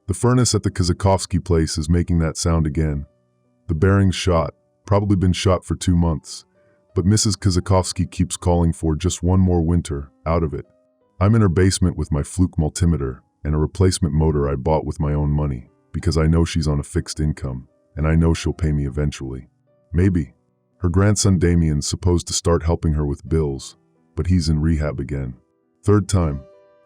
The furnace at the Kazakovsky place is making that sound again. The bearing's shot, probably been shot for 2 months, but Mrs. Kazakovsky keeps calling for just one more winter out of it. I'm in her basement with my Fluke multimeter and a replacement motor I bought with my own money, because I know she's on a fixed income, and I know she'll pay me eventually. Maybe. Her grandson Damien's supposed to start helping her with bills, but he's in rehab again. 3rd time.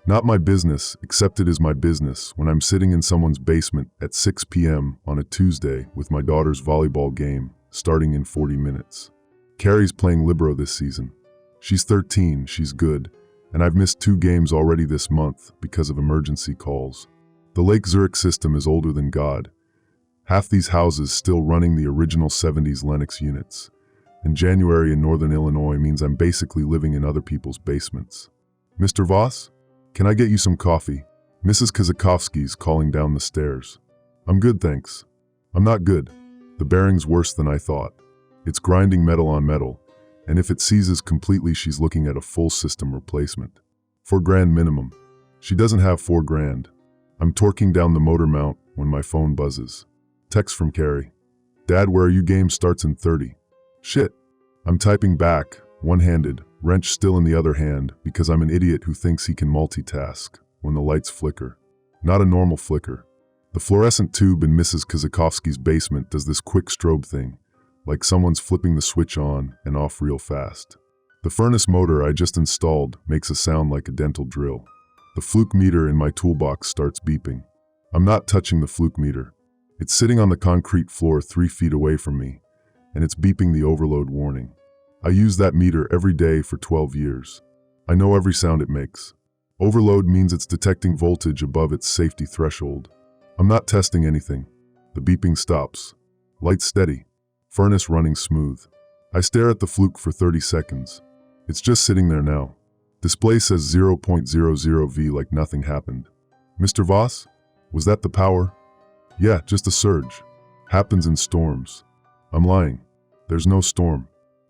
Not my business, except it is my business when I'm sitting in someone's basement at 6 p.m. on a Tuesday with my daughter's volleyball game starting in 40 minutes. Carrie's playing libero this season. She's 13, she's good, and I've missed 2 games already this month because of emergency calls. The Lake Zurich system is older than God. Half these houses still running the original 70s Lennox units. And January in Northern Illinois means I'm basically living in other people's basements. Mr. Voss? Can I get you some coffee? Mrs. Kazakovsky's calling down the stairs. I'm good, thanks. I'm not good. The bearing's worse than I thought. It's grinding metal on metal, and if it seizes completely, she's looking at a full system replacement. $4,000 minimum. She doesn't have $4,000. I'm torquing down the motor mount when my phone buzzes. Text from Carrie. Dad, where are you? Game starts in 30. Shit. I'm typing back, one-handed, wrench still in the other hand, because I'm an idiot who thinks he can multitask, when the lights flicker. Not a normal flicker. The fluorescent tube in Mrs. Kazakovsky's basement does this quick strobe thing, like someone's flipping the switch on and off real fast. The furnace motor I just installed makes a sound like a dental drill. The Fluke meter in my toolbox starts beeping. I'm not touching the Fluke meter. It's sitting on the concrete floor 3 feet away from me, and it's beeping the overload warning. I use that meter every day for 12 years. I know every sound it makes. Overload means it's detecting voltage above its safety threshold. I'm not testing anything. The beeping stops. Light steady. Furnace running smooth. I stare at the Fluke for 30 seconds. It's just sitting there now. Display says 0.00 V like nothing happened. Mr. Voss? Was that the power? Yeah, just a surge. Happens in storms. I'm lying. There's no storm.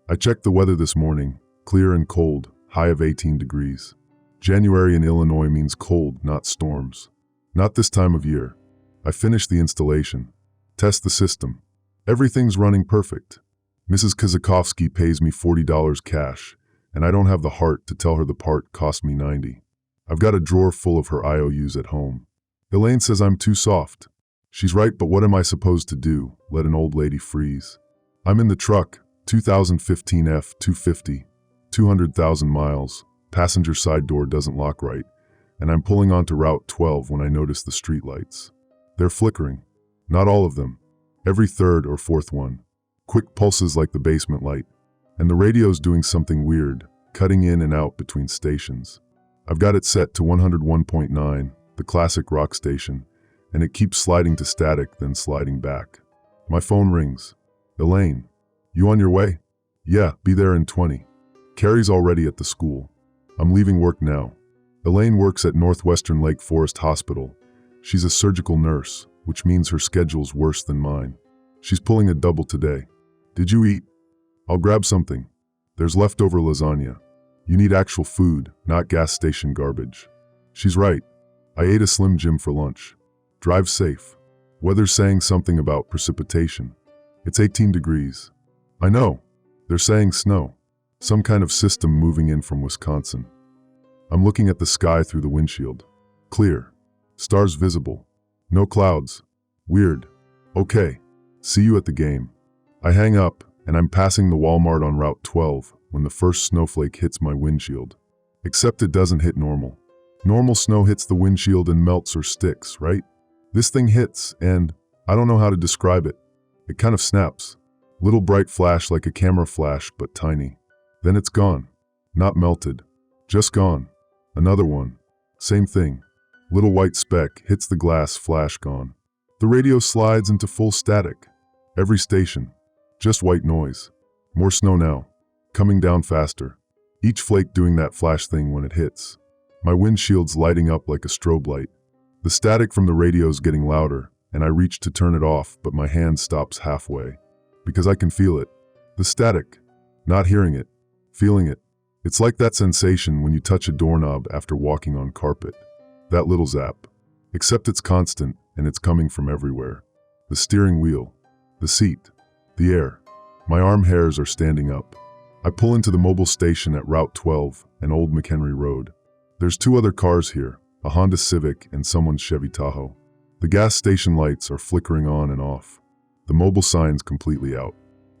I checked the weather this morning. Clear and cold, high of 18 degrees. January in Illinois means cold, not storms. Not this time of year. I finished the installation. Test the system. Everything's running perfect. Mrs. Kazakovsky pays me $40 cash, and I don't have the heart to tell her the part cost me $90. I've got a drawer full of her IOUs at home. Elaine says I'm too soft. She's right, but what am I supposed to do? Let an old lady freeze? I'm in the truck, 2015 F-250, 200,000 miles, passenger side door doesn't lock right, and I'm pulling onto Route 12 when I notice the streetlights. They're flickering. Not all of them. Every 3rd or 4th one. Quick pulses like the basement light. And the radio's doing something weird, cutting in and out between stations. I've got it set to 101.9, the classic rock station, and it keeps sliding to static, then sliding back. My phone rings. Elaine, you on your way? Yeah, be there in 20. Carrie's already at the school. I'm leaving work now. Elaine works at Northwestern Lake Forest Hospital. She's a surgical nurse, which means her schedule's worse than mine. She's pulling a double today. Did you eat? I'll grab something. There's leftover lasagna. You need actual food, not gas station garbage. She's right. I ate a Slim Jim for lunch. Drive safe. Weather's saying something about precipitation. It's 18 degrees. I know. They're saying snow. Some kind of system moving in from Wisconsin. I'm looking at the sky through the windshield. Clear. Stars visible. No clouds. Weird. Okay. See you at the game. I hang up, and I'm passing the Walmart on Route 12 when the first snowflake hits my windshield. Except it doesn't hit normal. Normal snow hits the windshield and melts or sticks, right? This thing hits, and I don't know how to describe it. It kind of snaps. Little bright flash like a camera flash, but tiny. Then it's gone. Not melted. Just gone. Another one. Same thing. Little white speck hits the glass, flash gone. The radio slides into full static. Every station. Just white noise. More snow now. Coming down faster. Each flake doing that flash thing when it hits. My windshield's lighting up like a strobe light. The static from the radio's getting louder, and I reach to turn it off, but my hand stops halfway. Because I can feel it. The static. Not hearing it. Feeling it. It's like that sensation when you touch a doorknob after walking on carpet. That little zap. Except it's constant, and it's coming from everywhere. The steering wheel, the seat, the air. My arm hairs are standing up. I pull into the mobile station at Route 12 and Old McHenry Road. There's 2 other cars here, a Honda Civic and someone's Chevy Tahoe. The gas station lights are flickering on and off. The mobile sign's completely out.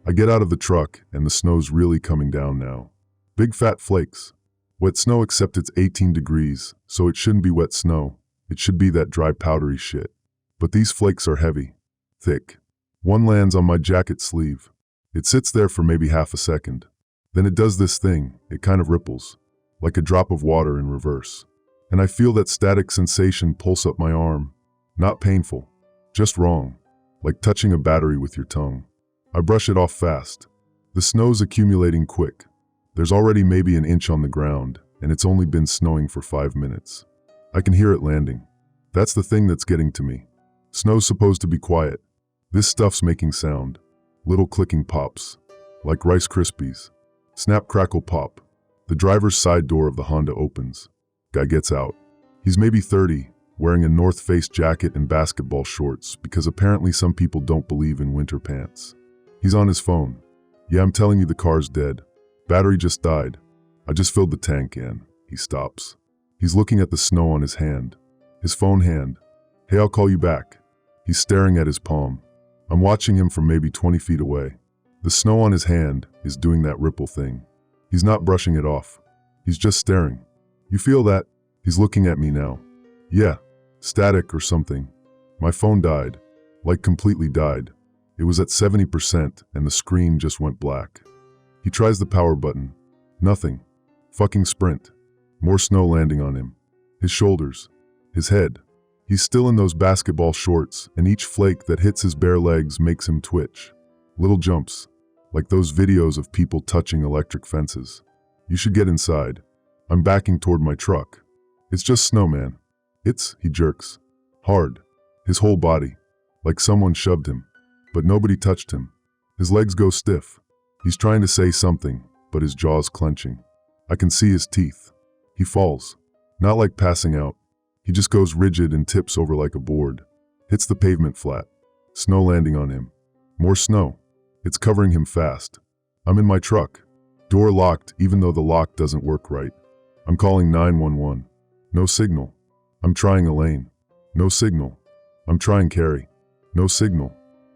I get out of the truck and the snow's really coming down now. Big fat flakes. Wet snow, except it's 18 degrees, so it shouldn't be wet snow. It should be that dry powdery shit. But these flakes are heavy, thick. One lands on my jacket sleeve. It sits there for maybe half a second. Then it does this thing, it kind of ripples, like a drop of water in reverse. And I feel that static sensation pulse up my arm. Not painful, just wrong, like touching a battery with your tongue. I brush it off fast. The snow's accumulating quick. There's already maybe an inch on the ground, and it's only been snowing for 5 minutes. I can hear it landing. That's the thing that's getting to me. Snow's supposed to be quiet. This stuff's making sound. Little clicking pops, like Rice Krispies. Snap, crackle, pop. The driver's side door of the Honda opens. Guy gets out. He's maybe 30, wearing a North Face jacket and basketball shorts because apparently some people don't believe in winter pants. He's on his phone. Yeah, I'm telling you, the car's dead. Battery just died. I just filled the tank in. He stops. He's looking at the snow on his hand. His phone hand. Hey, I'll call you back. He's staring at his palm. I'm watching him from maybe 20 feet away. The snow on his hand is doing that ripple thing. He's not brushing it off. He's just staring. You feel that? He's looking at me now. Yeah, static or something. My phone died. Like completely died. It was at 70% and the screen just went black. He tries the power button. Nothing. Fucking sprint. More snow landing on him. His shoulders. His head. He's still in those basketball shorts, and each flake that hits his bare legs makes him twitch. Little jumps. Like those videos of people touching electric fences. You should get inside. I'm backing toward my truck. It's just snow, man. He jerks. Hard. His whole body. Like someone shoved him. But nobody touched him. His legs go stiff. He's trying to say something, but his jaw's clenching. I can see his teeth. He falls. Not like passing out. He just goes rigid and tips over like a board. Hits the pavement flat. Snow landing on him. More snow. It's covering him fast. I'm in my truck. Door locked even though the lock doesn't work right. I'm calling 911. No signal. I'm trying Elaine. No signal. I'm trying Carrie. No signal.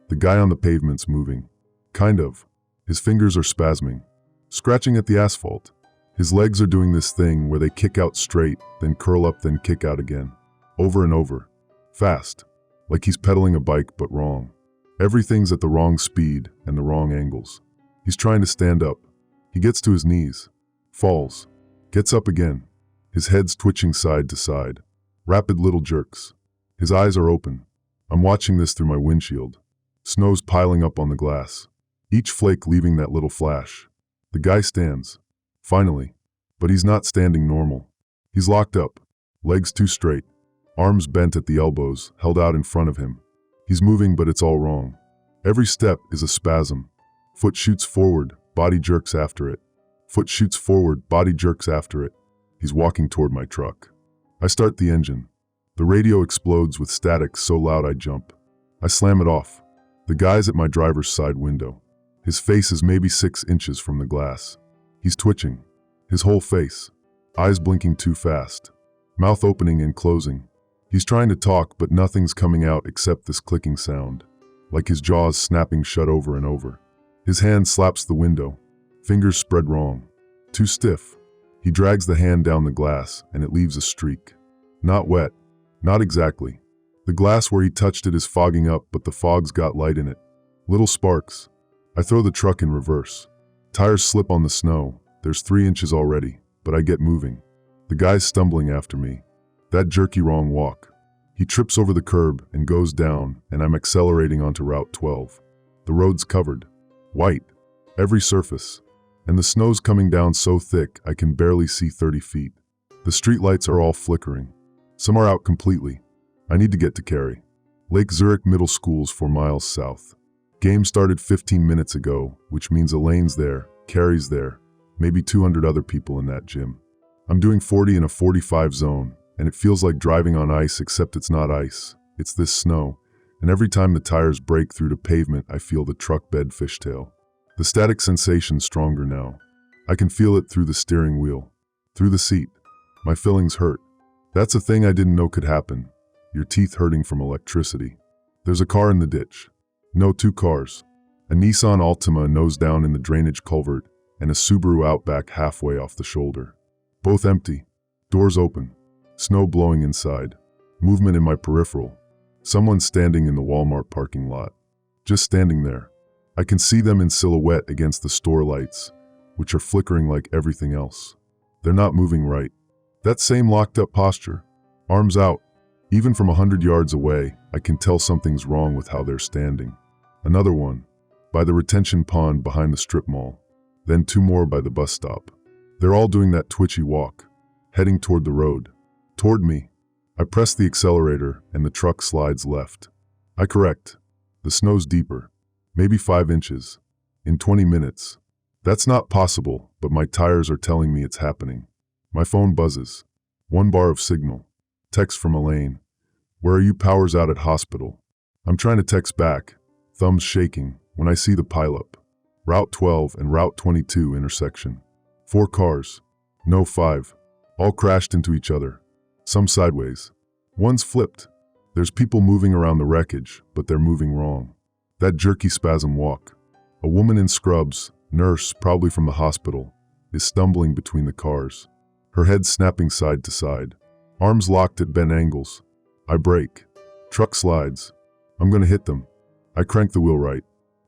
The guy on the pavement's moving. Kind of. His fingers are spasming. Scratching at the asphalt. His legs are doing this thing where they kick out straight, then curl up, then kick out again. Over and over. Fast. Like he's pedaling a bike, but wrong. Everything's at the wrong speed and the wrong angles. He's trying to stand up. He gets to his knees. Falls. Gets up again. His head's twitching side to side. Rapid little jerks. His eyes are open. I'm watching this through my windshield. Snow's piling up on the glass. Each flake leaving that little flash. The guy stands. Finally. But he's not standing normal. He's locked up. Legs too straight. Arms bent at the elbows, held out in front of him. He's moving, but it's all wrong. Every step is a spasm. Foot shoots forward, body jerks after it. Foot shoots forward, body jerks after it. He's walking toward my truck. I start the engine. The radio explodes with static so loud I jump. I slam it off. The guy's at my driver's side window. His face is maybe 6 inches from the glass. He's twitching. His whole face. Eyes blinking too fast. Mouth opening and closing. He's trying to talk, but nothing's coming out except this clicking sound. Like his jaws snapping shut over and over. His hand slaps the window. Fingers spread wrong. Too stiff. He drags the hand down the glass, and it leaves a streak. Not wet. Not exactly. The glass where he touched it is fogging up, but the fog's got light in it. Little sparks. I throw the truck in reverse. Tires slip on the snow. There's 3 inches already, but I get moving. The guy's stumbling after me. That jerky wrong walk. He trips over the curb and goes down, and I'm accelerating onto Route 12. The road's covered. White. Every surface. And the snow's coming down so thick I can barely see 30 feet. The streetlights are all flickering. Some are out completely. I need to get to Carrie. Lake Zurich Middle School's 4 miles south. Game started 15 minutes ago, which means Elaine's there, Carrie's there, maybe 200 other people in that gym. I'm doing 40 in a 45 zone, and it feels like driving on ice, except it's not ice. It's this snow, and every time the tires break through the pavement, I feel the truck bed fishtail. The static sensation's stronger now. I can feel it through the steering wheel, through the seat. My fillings hurt. That's a thing I didn't know could happen. Your teeth hurting from electricity. There's a car in the ditch. No, two cars. A Nissan Altima nose down in the drainage culvert, and a Subaru Outback halfway off the shoulder. Both empty. Doors open. Snow blowing inside. Movement in my peripheral. Someone standing in the Walmart parking lot. Just standing there. I can see them in silhouette against the store lights, which are flickering like everything else. They're not moving right. That same locked up posture. Arms out. Even from 100 yards away, I can tell something's wrong with how they're standing. Another one. By the retention pond behind the strip mall. Then two more by the bus stop. They're all doing that twitchy walk, heading toward the road. Toward me. I press the accelerator and the truck slides left. I correct. The snow's deeper. Maybe 5 inches. In 20 minutes. That's not possible, but my tires are telling me it's happening. My phone buzzes. 1 bar of signal. Text from Elaine. Where are you? Power's out at hospital. I'm trying to text back, thumbs shaking, when I see the pileup. Route 12 and Route 22 intersection. 4 cars. No, 5. All crashed into each other. Some sideways. One's flipped. There's people moving around the wreckage, but they're moving wrong. That jerky spasm walk. A woman in scrubs, nurse, probably from the hospital, is stumbling between the cars. Her head snapping side to side. Arms locked at bent angles. I brake. Truck slides. I'm gonna hit them. I crank the wheel right.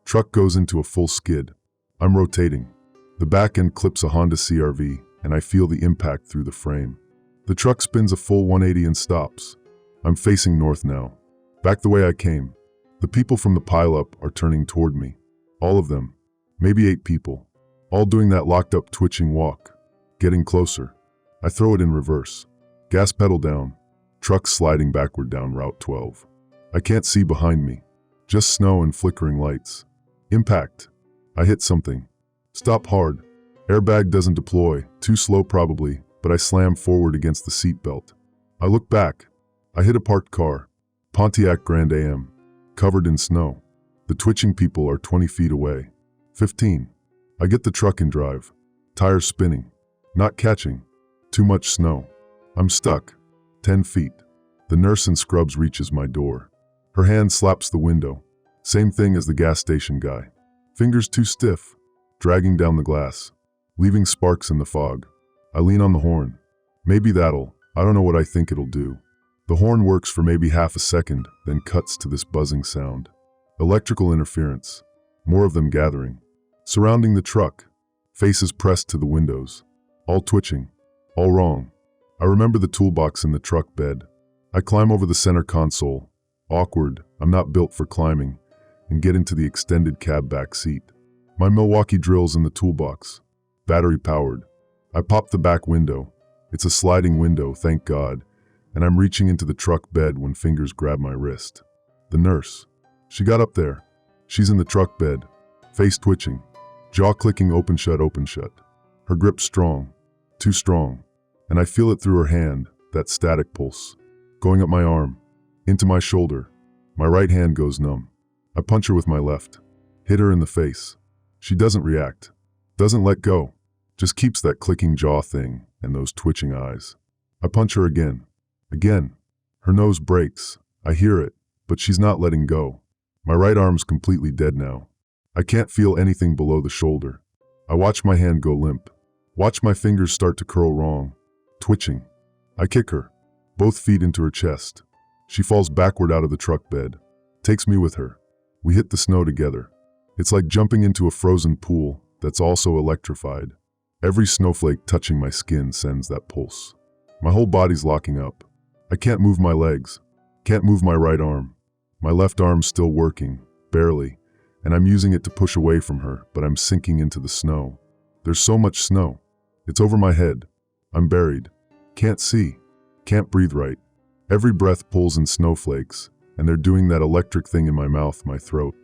Truck goes into a full skid. I'm rotating. The back end clips a Honda CR-V, and I feel the impact through the frame. The truck spins a full 180 and stops. I'm facing north now. Back the way I came. The people from the pileup are turning toward me. All of them. Maybe 8 people. All doing that locked up twitching walk. Getting closer. I throw it in reverse. Gas pedal down. Truck sliding backward down Route 12. I can't see behind me. Just snow and flickering lights. Impact. I hit something. Stop hard. Airbag doesn't deploy. Too slow probably, but I slam forward against the seatbelt. I look back. I hit a parked car. Pontiac Grand Am. Covered in snow. The twitching people are 20 feet away. 15. I get the truck in drive. Tires spinning. Not catching. Too much snow. I'm stuck. 10 feet. The nurse in scrubs reaches my door. Her hand slaps the window. Same thing as the gas station guy. Fingers too stiff. Dragging down the glass. Leaving sparks in the fog. I lean on the horn. Maybe that'll. I don't know what I think it'll do. The horn works for maybe half a second, then cuts to this buzzing sound. Electrical interference. More of them gathering. Surrounding the truck. Faces pressed to the windows. All twitching. All wrong. I remember the toolbox in the truck bed. I climb over the center console. Awkward, I'm not built for climbing, and get into the extended cab back seat. My Milwaukee drill's in the toolbox. Battery powered. I pop the back window. It's a sliding window, thank God, and I'm reaching into the truck bed when fingers grab my wrist. The nurse. She got up there. She's in the truck bed. Face twitching. Jaw clicking open shut. Her grip strong. Too strong. And I feel it through her hand, that static pulse. Going up my arm. Into my shoulder. My right hand goes numb. I punch her with my left. Hit her in the face. She doesn't react. Doesn't let go. Just keeps that clicking jaw thing and those twitching eyes. I punch her again. Again. Her nose breaks. I hear it, but she's not letting go. My right arm's completely dead now. I can't feel anything below the shoulder. I watch my hand go limp. Watch my fingers start to curl wrong. Twitching. I kick her. Both feet into her chest. She falls backward out of the truck bed. Takes me with her. We hit the snow together. It's like jumping into a frozen pool that's also electrified. Every snowflake touching my skin sends that pulse. My whole body's locking up. I can't move my legs. Can't move my right arm. My left arm's still working, barely, and I'm using it to push away from her, but I'm sinking into the snow. There's so much snow. It's over my head. I'm buried. Can't see. Can't breathe right. Every breath pulls in snowflakes, and they're doing that electric thing in my mouth, my throat.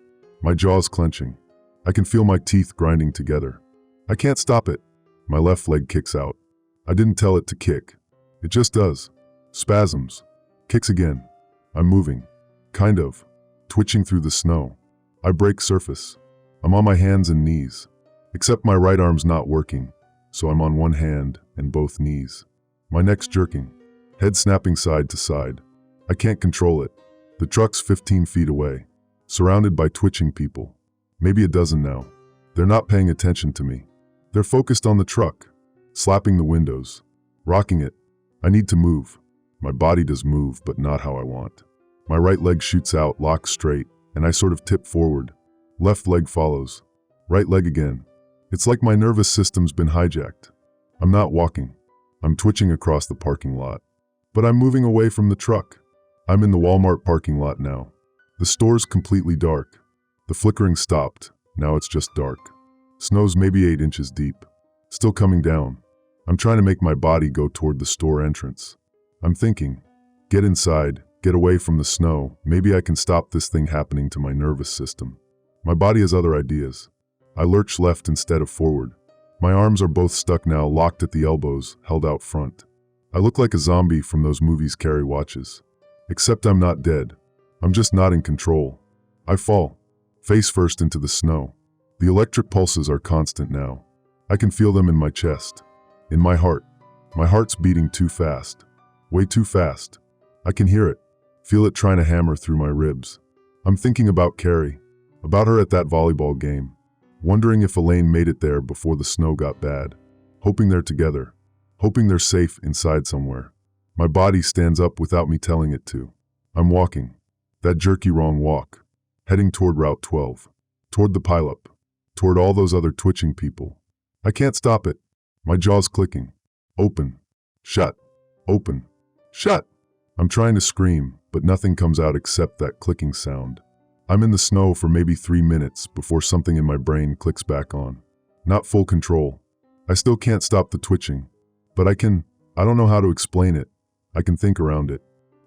My jaw's clenching. I can feel my teeth grinding together. I can't stop it. My left leg kicks out. I didn't tell it to kick. It just does. Spasms. Kicks again. I'm moving. Kind of. Twitching through the snow. I break surface. I'm on my hands and knees. Except my right arm's not working, so I'm on one hand and both knees. My neck's jerking. Head snapping side to side. I can't control it. The truck's 15 feet away. Surrounded by twitching people. Maybe a dozen now. They're not paying attention to me. They're focused on the truck. Slapping the windows. Rocking it. I need to move. My body does move, but not how I want. My right leg shoots out, locked straight, and I sort of tip forward. Left leg follows. Right leg again. It's like my nervous system's been hijacked. I'm not walking. I'm twitching across the parking lot. But I'm moving away from the truck. I'm in the Walmart parking lot now. The store's completely dark. The flickering stopped. Now it's just dark. Snow's maybe 8 inches deep. Still coming down. I'm trying to make my body go toward the store entrance. I'm thinking, get inside, get away from the snow. Maybe I can stop this thing happening to my nervous system. My body has other ideas. I lurch left instead of forward. My arms are both stuck now, locked at the elbows, held out front. I look like a zombie from those movies Carrie watches. Except I'm not dead. I'm just not in control. I fall, face first into the snow. The electric pulses are constant now. I can feel them in my chest, in my heart. My heart's beating too fast, way too fast. I can hear it, feel it trying to hammer through my ribs. I'm thinking about Carrie, about her at that volleyball game, wondering if Elaine made it there before the snow got bad, hoping they're together, hoping they're safe inside somewhere. My body stands up without me telling it to. I'm walking, that jerky wrong walk, heading toward Route 12, toward the pileup, toward all those other twitching people. I can't stop it. My jaw's clicking. Open. Shut. Open. Shut. I'm trying to scream, but nothing comes out except that clicking sound. I'm in the snow for maybe 3 minutes before something in my brain clicks back on. Not full control. I still can't stop the twitching. But I don't know how to explain it. I can think around it.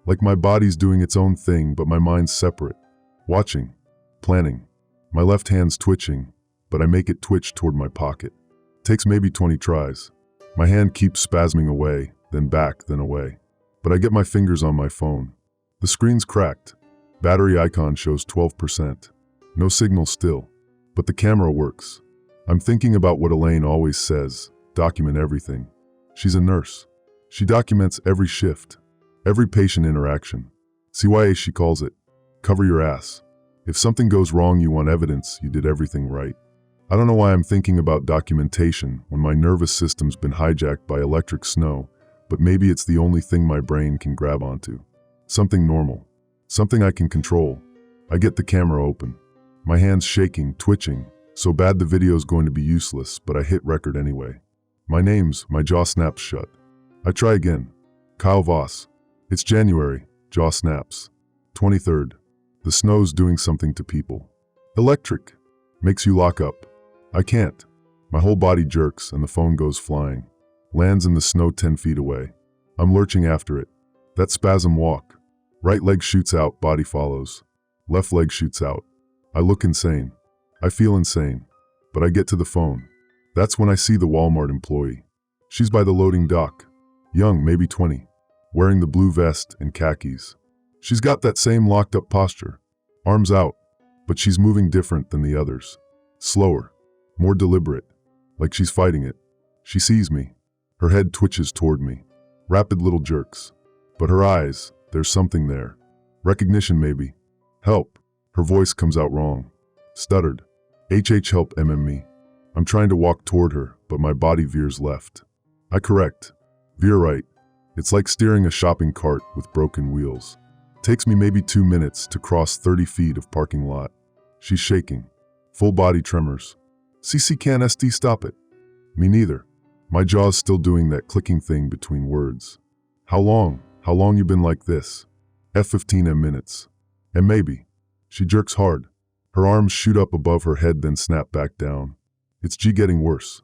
Like my body's doing its own thing, but my mind's separate. Watching. Planning. My left hand's twitching, but I make it twitch toward my pocket. Takes maybe 20 tries. My hand keeps spasming away, then back, then away. But I get my fingers on my phone. The screen's cracked. Battery icon shows 12%. No signal still. But the camera works. I'm thinking about what Elaine always says, document everything. She's a nurse. She documents every shift, every patient interaction. CYA she calls it. Cover your ass. If something goes wrong, you want evidence you did everything right. I don't know why I'm thinking about documentation when my nervous system's been hijacked by electric snow, but maybe it's the only thing my brain can grab onto. Something normal. Something I can control. I get the camera open. My hands shaking, twitching, so bad the video's going to be useless, but I hit record anyway. My jaw snaps shut. I try again. Kyle Voss. It's January, jaw snaps. 23rd. The snow's doing something to people. Electric. Makes you lock up. I can't. My whole body jerks and the phone goes flying. Lands in the snow 10 feet away. I'm lurching after it. That spasm walk. Right leg shoots out, body follows. Left leg shoots out. I look insane. I feel insane. But I get to the phone. That's when I see the Walmart employee. She's by the loading dock. Young, maybe 20. Wearing the blue vest and khakis. She's got that same locked up posture. Arms out. But she's moving different than the others. Slower. More deliberate. Like she's fighting it. She sees me. Her head twitches toward me. Rapid little jerks. But her eyes, there's something there. Recognition maybe. Help. Her voice comes out wrong. Stuttered. Help me. I'm trying to walk toward her, but my body veers left. I correct. Veer right. It's like steering a shopping cart with broken wheels. Takes me maybe 2 minutes to cross 30 feet of parking lot. She's shaking. Full body tremors. CC can't SD stop it. Me neither. My jaw's still doing that clicking thing between words. How long? How long you been like this? F15 minutes. And maybe. She jerks hard. Her arms shoot up above her head then snap back down. It's getting worse.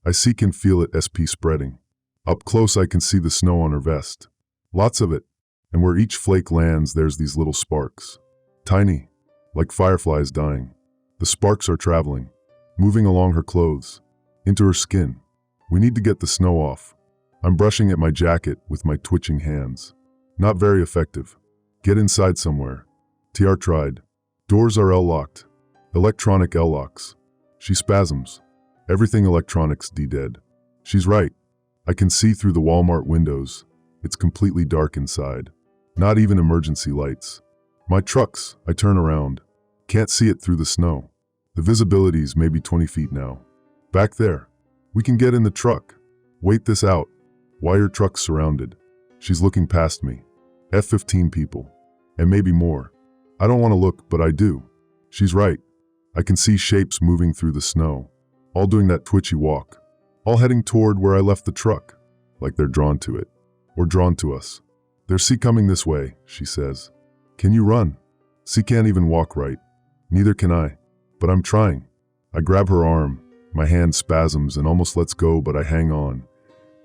I see and feel it SP spreading. Up close I can see the snow on her vest. Lots of it. And where each flake lands there's these little sparks. Tiny. Like fireflies dying. The sparks are traveling. Moving along her clothes. Into her skin. We need to get the snow off. I'm brushing at my jacket with my twitching hands. Not very effective. Get inside somewhere. TR tried. Doors are L-locked. Electronic L-locks. She spasms. Everything electronics dead. She's right. I can see through the Walmart windows. It's completely dark inside. Not even emergency lights. My trucks, I turn around. Can't see it through the snow. The visibility's maybe 20 feet now. Back there. We can get in the truck. Wait this out. Wire trucks surrounded. She's looking past me. F-15 people. And maybe more. I don't want to look, but I do. She's right. I can see shapes moving through the snow. All doing that twitchy walk. All heading toward where I left the truck. Like they're drawn to it. Or drawn to us. There's C coming this way, she says. Can you run? C can't even walk right. Neither can I. But I'm trying. I grab her arm. My hand spasms and almost lets go, but I hang on.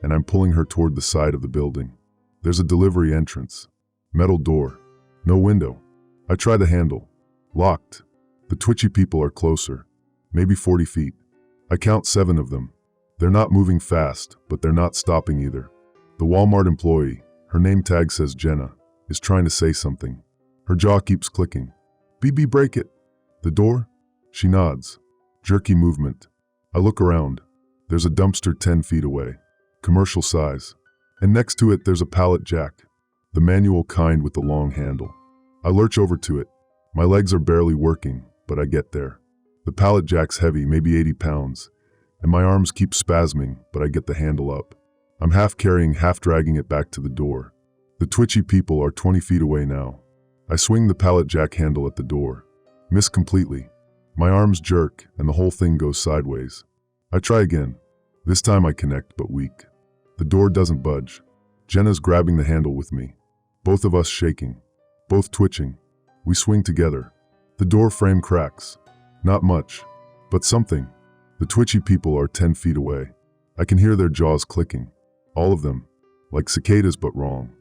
And I'm pulling her toward the side of the building. There's a delivery entrance. Metal door. No window. I try the handle. Locked. The twitchy people are closer. Maybe 40 feet. I count 7 of them. They're not moving fast, but they're not stopping either. The Walmart employee, her name tag says Jenna, is trying to say something. Her jaw keeps clicking. BB, break it. The door? She nods. Jerky movement. I look around. There's a dumpster 10 feet away. Commercial size. And next to it there's a pallet jack. The manual kind with the long handle. I lurch over to it. My legs are barely working, but I get there. The pallet jack's heavy, maybe 80 pounds, and my arms keep spasming, but I get the handle up. I'm half carrying, half dragging it back to the door. The twitchy people are 20 feet away now. I swing the pallet jack handle at the door. Miss completely. My arms jerk, and the whole thing goes sideways. I try again. This time I connect, but weak. The door doesn't budge. Jenna's grabbing the handle with me. Both of us shaking. Both twitching. We swing together. The door frame cracks. Not much, but something. The twitchy people are 10 feet away. I can hear their jaws clicking. All of them. Like cicadas, but wrong.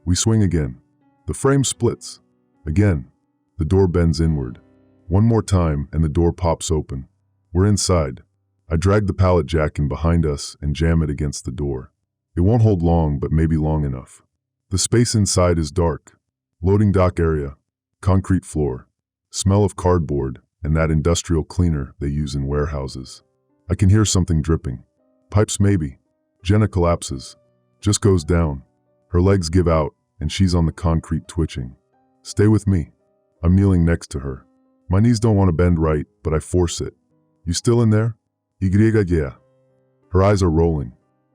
We swing again. The frame splits. Again. The door bends inward. One more time, and the door pops open. We're inside. I drag the pallet jack in behind us and jam it against the door. It won't hold long, but maybe long enough. The space inside is dark. Loading dock area. Concrete floor. Smell of cardboard and that industrial cleaner they use in warehouses. I can hear something dripping. Pipes maybe. Jenna collapses. Just goes down. Her legs give out, and she's on the concrete twitching. Stay with me. I'm kneeling next to her. My knees don't want to bend right, but I force it. You still in there? Yeah. Her eyes are rolling.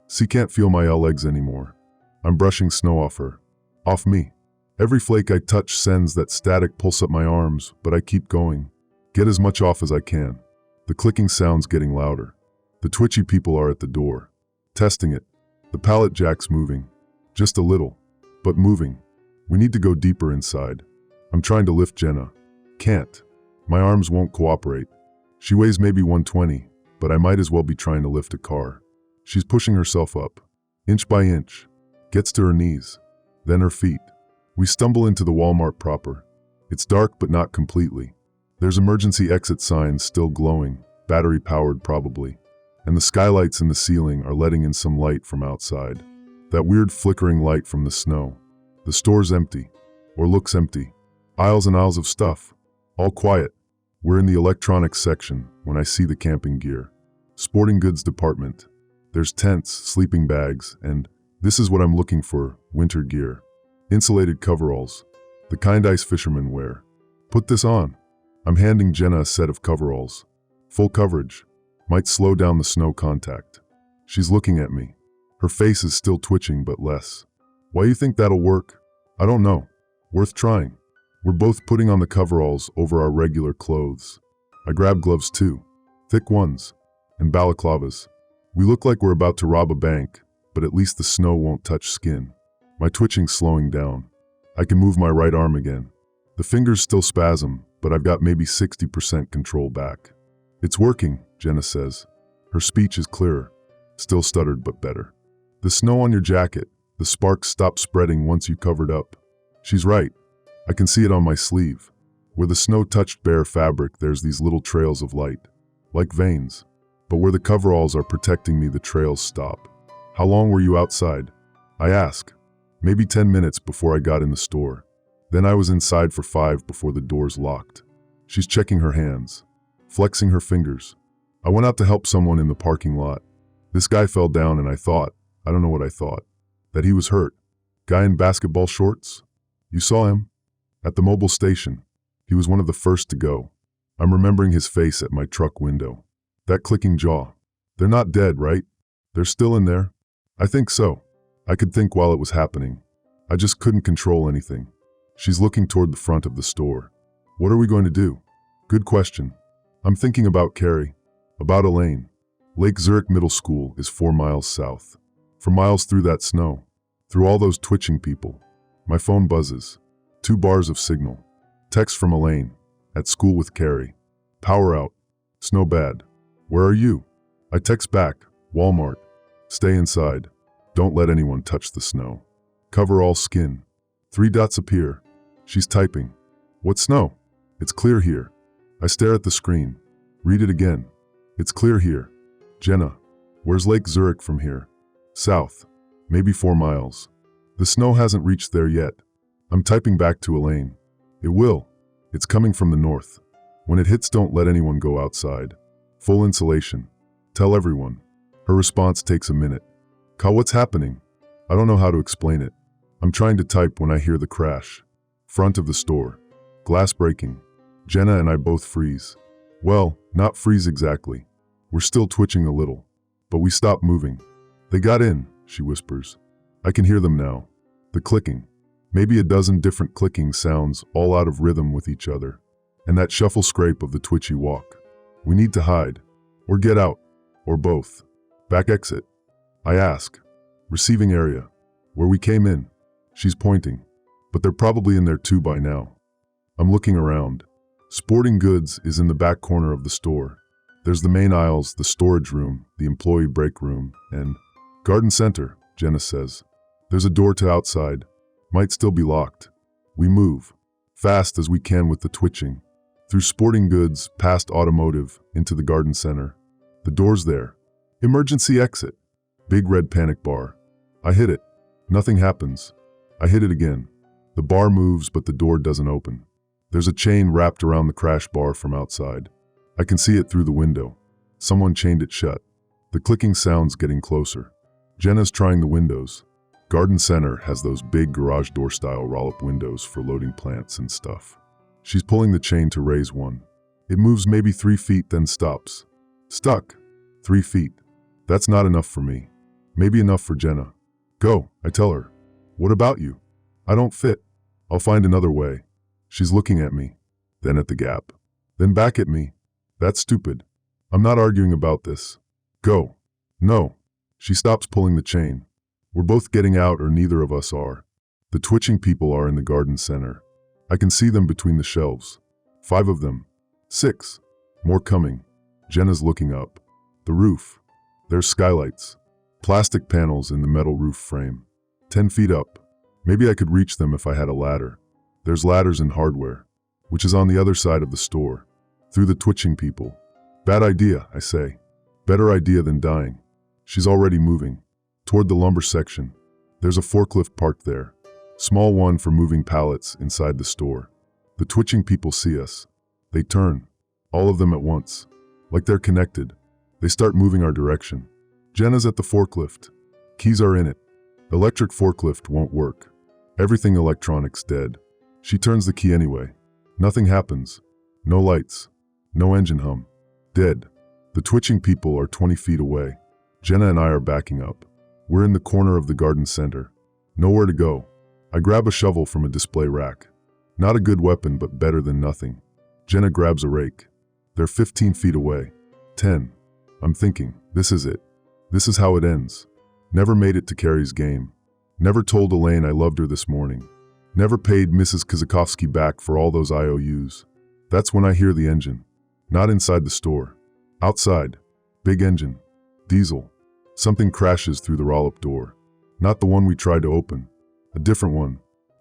She can't feel my legs anymore. I'm brushing snow off her. Off me. Every flake I touch sends that static pulse up my arms, but I keep going. Get as much off as I can. The clicking sound's getting louder. The twitchy people are at the door. Testing it. The pallet jack's moving. Just a little. But moving. We need to go deeper inside. I'm trying to lift Jenna. Can't. My arms won't cooperate. She weighs maybe 120, but I might as well be trying to lift a car. She's pushing herself up. Inch by inch. Gets to her knees. Then her feet. We stumble into the Walmart proper. It's dark, but not completely. There's emergency exit signs still glowing, battery powered probably. And the skylights in the ceiling are letting in some light from outside. That weird flickering light from the snow. The store's empty. Or looks empty. Aisles and aisles of stuff. All quiet. We're in the electronics section when I see the camping gear. Sporting goods department. There's tents, sleeping bags, and this is what I'm looking for, winter gear. Insulated coveralls. The kind ice fishermen wear. Put this on. I'm handing Jenna a set of coveralls. Full coverage. Might slow down the snow contact. She's looking at me. Her face is still twitching, but less. Why you think that'll work? I don't know. Worth trying. We're both putting on the coveralls over our regular clothes. I grab gloves too. Thick ones. And balaclavas. We look like we're about to rob a bank, but at least the snow won't touch skin. My twitching's slowing down. I can move my right arm again. The fingers still spasm, but I've got maybe 60% control back. It's working, Jenna says. Her speech is clearer. Still stuttered, but better. The snow on your jacket, the sparks stop spreading once you covered up. She's right. I can see it on my sleeve. Where the snow touched bare fabric, there's these little trails of light. Like veins. But where the coveralls are protecting me, the trails stop. How long were you outside? I ask. Maybe 10 minutes before I got in the store. Then I was inside for 5 before the doors locked. She's checking her hands, flexing her fingers. I went out to help someone in the parking lot. This guy fell down and I don't know what I thought, that he was hurt. Guy in basketball shorts? You saw him? At the mobile station. He was one of the first to go. I'm remembering his face at my truck window. That clicking jaw. They're not dead, right? They're still in there? I think so. I could think while it was happening. I just couldn't control anything. She's looking toward the front of the store. What are we going to do? Good question. I'm thinking about Carrie. About Elaine. Lake Zurich Middle School is 4 miles south. For miles through that snow. Through all those twitching people. My phone buzzes. 2 bars of signal. Text from Elaine. At school with Carrie. Power out. Snow bad. Where are you? I text back. Walmart. Stay inside. Don't let anyone touch the snow. Cover all skin. 3 dots appear. She's typing. What snow? It's clear here. I stare at the screen. Read it again. It's clear here. Jenna. Where's Lake Zurich from here? South. Maybe 4 miles. The snow hasn't reached there yet. I'm typing back to Elaine. It will. It's coming from the north. When it hits, don't let anyone go outside. Full insulation. Tell everyone. Her response takes a minute. Ka, what's happening? I don't know how to explain it. I'm trying to type when I hear the crash. Front of the store. Glass breaking. Jenna and I both freeze. Well, not freeze exactly. We're still twitching a little. But we stop moving. They got in, she whispers. I can hear them now. The clicking. Maybe a dozen different clicking sounds, all out of rhythm with each other. And that shuffle scrape of the twitchy walk. We need to hide. Or get out. Or both. Back exit. I ask. Receiving area. Where we came in. She's pointing. But they're probably in there too by now. I'm looking around. Sporting goods is in the back corner of the store. There's the main aisles, the storage room, the employee break room, and garden center, Jenna says. There's a door to outside. Might still be locked. We move. Fast as we can with the twitching. Through sporting goods, past automotive, into the garden center. The door's there. Emergency exit. Big red panic bar. I hit it. Nothing happens. I hit it again. The bar moves, but the door doesn't open. There's a chain wrapped around the crash bar from outside. I can see it through the window. Someone chained it shut. The clicking sound's getting closer. Jenna's trying the windows. Garden center has those big garage door style roll-up windows for loading plants and stuff. She's pulling the chain to raise one. It moves maybe 3 feet, then stops. Stuck. 3 feet. That's not enough for me. Maybe enough for Jenna. Go, I tell her. What about you? I don't fit. I'll find another way. She's looking at me. Then at the gap. Then back at me. That's stupid. I'm not arguing about this. Go. No. She stops pulling the chain. We're both getting out, or neither of us are. The twitching people are in the garden center. I can see them between the shelves. 5 of them. 6. More coming. Jenna's looking up. The roof. There's skylights. Plastic panels in the metal roof frame. 10 feet up. Maybe I could reach them if I had a ladder. There's ladders and hardware, which is on the other side of the store. Through the twitching people. Bad idea, I say. Better idea than dying. She's already moving. Toward the lumber section. There's a forklift parked there. Small one for moving pallets inside the store. The twitching people see us. They turn. All of them at once. Like they're connected. They start moving our direction. Jenna's at the forklift. Keys are in it. Electric forklift won't work. Everything electronics dead. She turns the key anyway. Nothing happens. No lights. No engine hum. Dead. The twitching people are 20 feet away. Jenna and I are backing up. We're in the corner of the garden center. Nowhere to go. I grab a shovel from a display rack. Not a good weapon, but better than nothing. Jenna grabs a rake. They're 15 feet away. 10. I'm thinking, this is it. This is how it ends. Never made it to Carrie's game. Never told Elaine I loved her this morning. Never paid Mrs. Kazakovsky back for all those IOUs. That's when I hear the engine. Not inside the store. Outside. Big engine. Diesel. Something crashes through the roll-up door. Not the one we tried to open. A different one.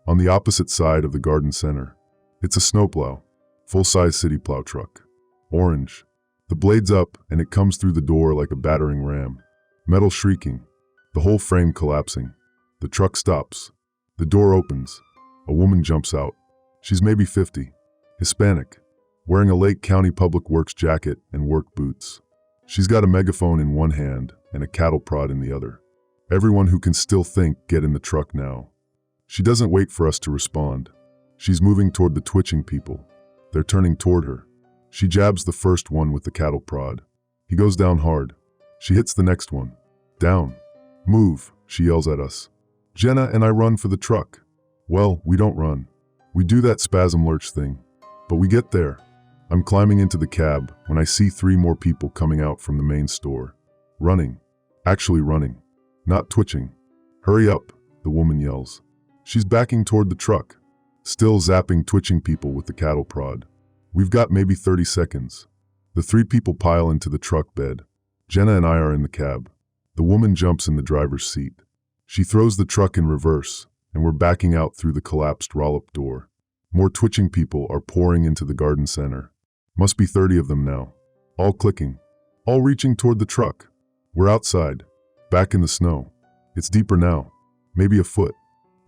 On the opposite side of the garden center. It's a snowplow. Full-size city plow truck. Orange. The blade's up, and it comes through the door like a battering ram. Metal shrieking. The whole frame collapsing. The truck stops. The door opens. A woman jumps out. She's maybe 50. Hispanic. Wearing a Lake County Public Works jacket and work boots. She's got a megaphone in one hand and a cattle prod in the other. Everyone who can still think, get in the truck now. She doesn't wait for us to respond. She's moving toward the twitching people. They're turning toward her. She jabs the first one with the cattle prod. He goes down hard. She hits the next one. Down. Move, she yells at us. Jenna and I run for the truck. Well, we don't run. We do that spasm lurch thing. But we get there. I'm climbing into the cab when I see 3 more people coming out from the main store. Running. Actually running. Not twitching. Hurry up, the woman yells. She's backing toward the truck, still zapping twitching people with the cattle prod. We've got maybe 30 seconds. The 3 people pile into the truck bed. Jenna and I are in the cab. The woman jumps in the driver's seat. She throws the truck in reverse, and we're backing out through the collapsed roll-up door. More twitching people are pouring into the garden center. Must be 30 of them now. All clicking. All reaching toward the truck. We're outside. Back in the snow. It's deeper now. Maybe a foot.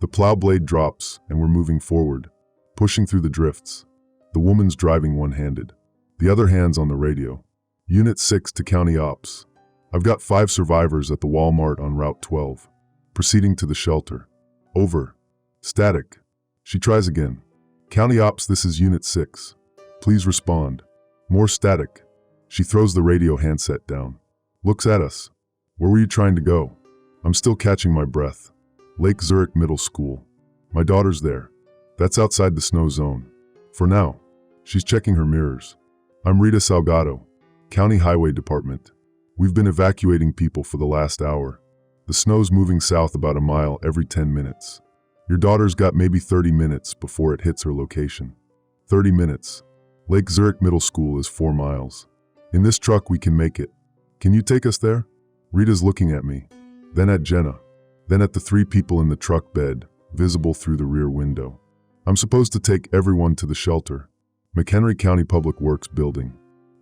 The plow blade drops, and we're moving forward. Pushing through the drifts. The woman's driving one-handed. The other hand's on the radio. Unit 6 to County Ops. I've got 5 survivors at the Walmart on Route 12. Proceeding to the shelter. Over. Static. She tries again. County Ops, this is Unit 6. Please respond. More static. She throws the radio handset down. Looks at us. Where were you trying to go? I'm still catching my breath. Lake Zurich Middle School. My daughter's there. That's outside the snow zone. For now. She's checking her mirrors. I'm Rita Salgado, County Highway Department. We've been evacuating people for the last hour. The snow's moving south about a mile every 10 minutes. Your daughter's got maybe 30 minutes before it hits her location. 30 minutes. Lake Zurich Middle School is 4 miles. In this truck we can make it. Can you take us there? Rita's looking at me, then at Jenna, then at the 3 people in the truck bed, visible through the rear window. I'm supposed to take everyone to the shelter. McHenry County Public Works building.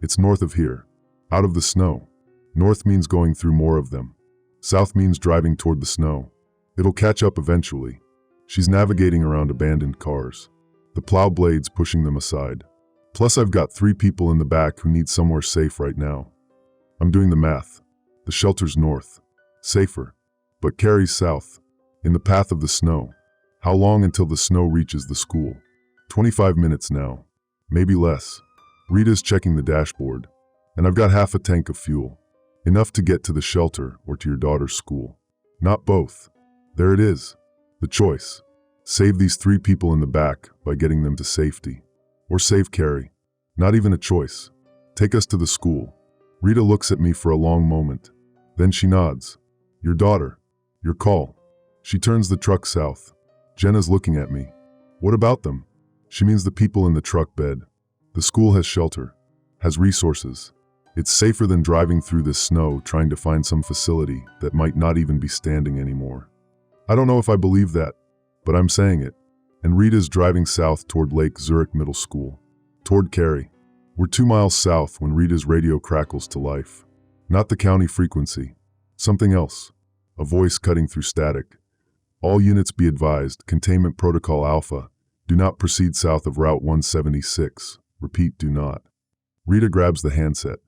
It's north of here. Out of the snow. North means going through more of them. South means driving toward the snow. It'll catch up eventually. She's navigating around abandoned cars. The plow blades pushing them aside. Plus I've got 3 people in the back who need somewhere safe right now. I'm doing the math. The shelter's north. Safer. But carries south. In the path of the snow. How long until the snow reaches the school? 25 minutes now. Maybe less. Rita's checking the dashboard. And I've got half a tank of fuel. Enough to get to the shelter or to your daughter's school. Not both. There it is. The choice. Save these 3 people in the back by getting them to safety. Or save Carrie. Not even a choice. Take us to the school. Rita looks at me for a long moment. Then she nods. Your daughter. Your call. She turns the truck south. Jenna's looking at me. What about them? She means the people in the truck bed. The school has shelter. Has resources. It's safer than driving through this snow trying to find some facility that might not even be standing anymore. I don't know if I believe that, but I'm saying it. And Rita's driving south toward Lake Zurich Middle School. Toward Carrie. We're 2 miles south when Rita's radio crackles to life. Not the county frequency. Something else. A voice cutting through static. All units be advised, Containment Protocol Alpha. Do not proceed south of Route 176. Repeat, do not. Rita grabs the handset.